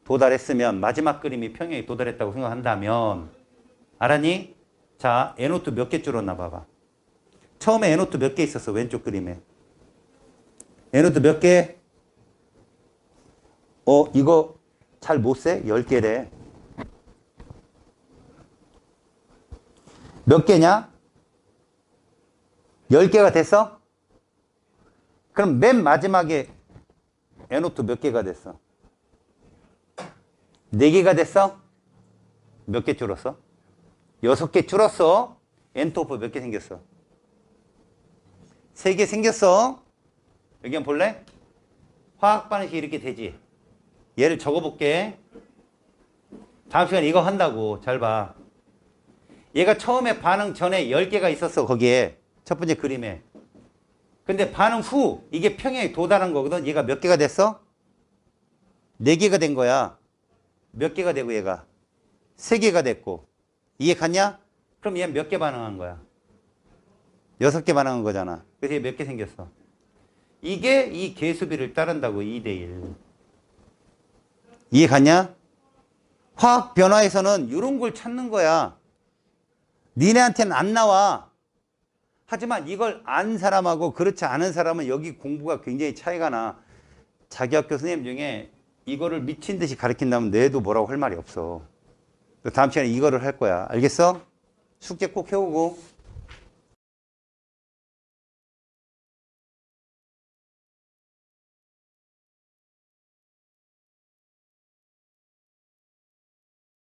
도달했으면 마지막 그림이 평행에 도달했다고 생각한다면 알았니? 자, NO2 몇 개 줄었나 봐봐. 처음에 NO2 몇 개 있었어, 왼쪽 그림에. NO2 몇 개? 이거 잘 못 세? 10개래. 몇 개냐? 10개가 됐어? 그럼 맨 마지막에 NO2 몇 개가 됐어? 4개가 됐어? 몇 개 줄었어? 6개 줄었어? N2O4 몇 개 생겼어? 3개 생겼어? 여기 한번 볼래? 화학 반응식이 이렇게 되지? 얘를 적어볼게. 다음 시간에 이거 한다고. 잘 봐. 얘가 처음에 반응 전에 10개가 있었어. 거기에. 첫 번째 그림에. 근데 반응 후 이게 평행에 도달한 거거든. 얘가 몇 개가 됐어? 4개가 된 거야. 몇 개가 되고 얘가? 3개가 됐고. 이해 갔냐? 그럼 얘는 몇 개 반응한 거야? 6개 반응한 거잖아. 그래서 얘 몇 개 생겼어? 이게 이 개수비를 따른다고. 2대1. 이해 갔냐? 화학 변화에서는 이런 걸 찾는 거야. 니네한테는 안 나와. 하지만 이걸 안 사람하고 그렇지 않은 사람은 여기 공부가 굉장히 차이가 나. 자기 학교 선생님 중에 이거를 미친 듯이 가르친다면 내도 뭐라고 할 말이 없어. 다음 시간에 이거를 할 거야. 알겠어? 숙제 꼭 해오고.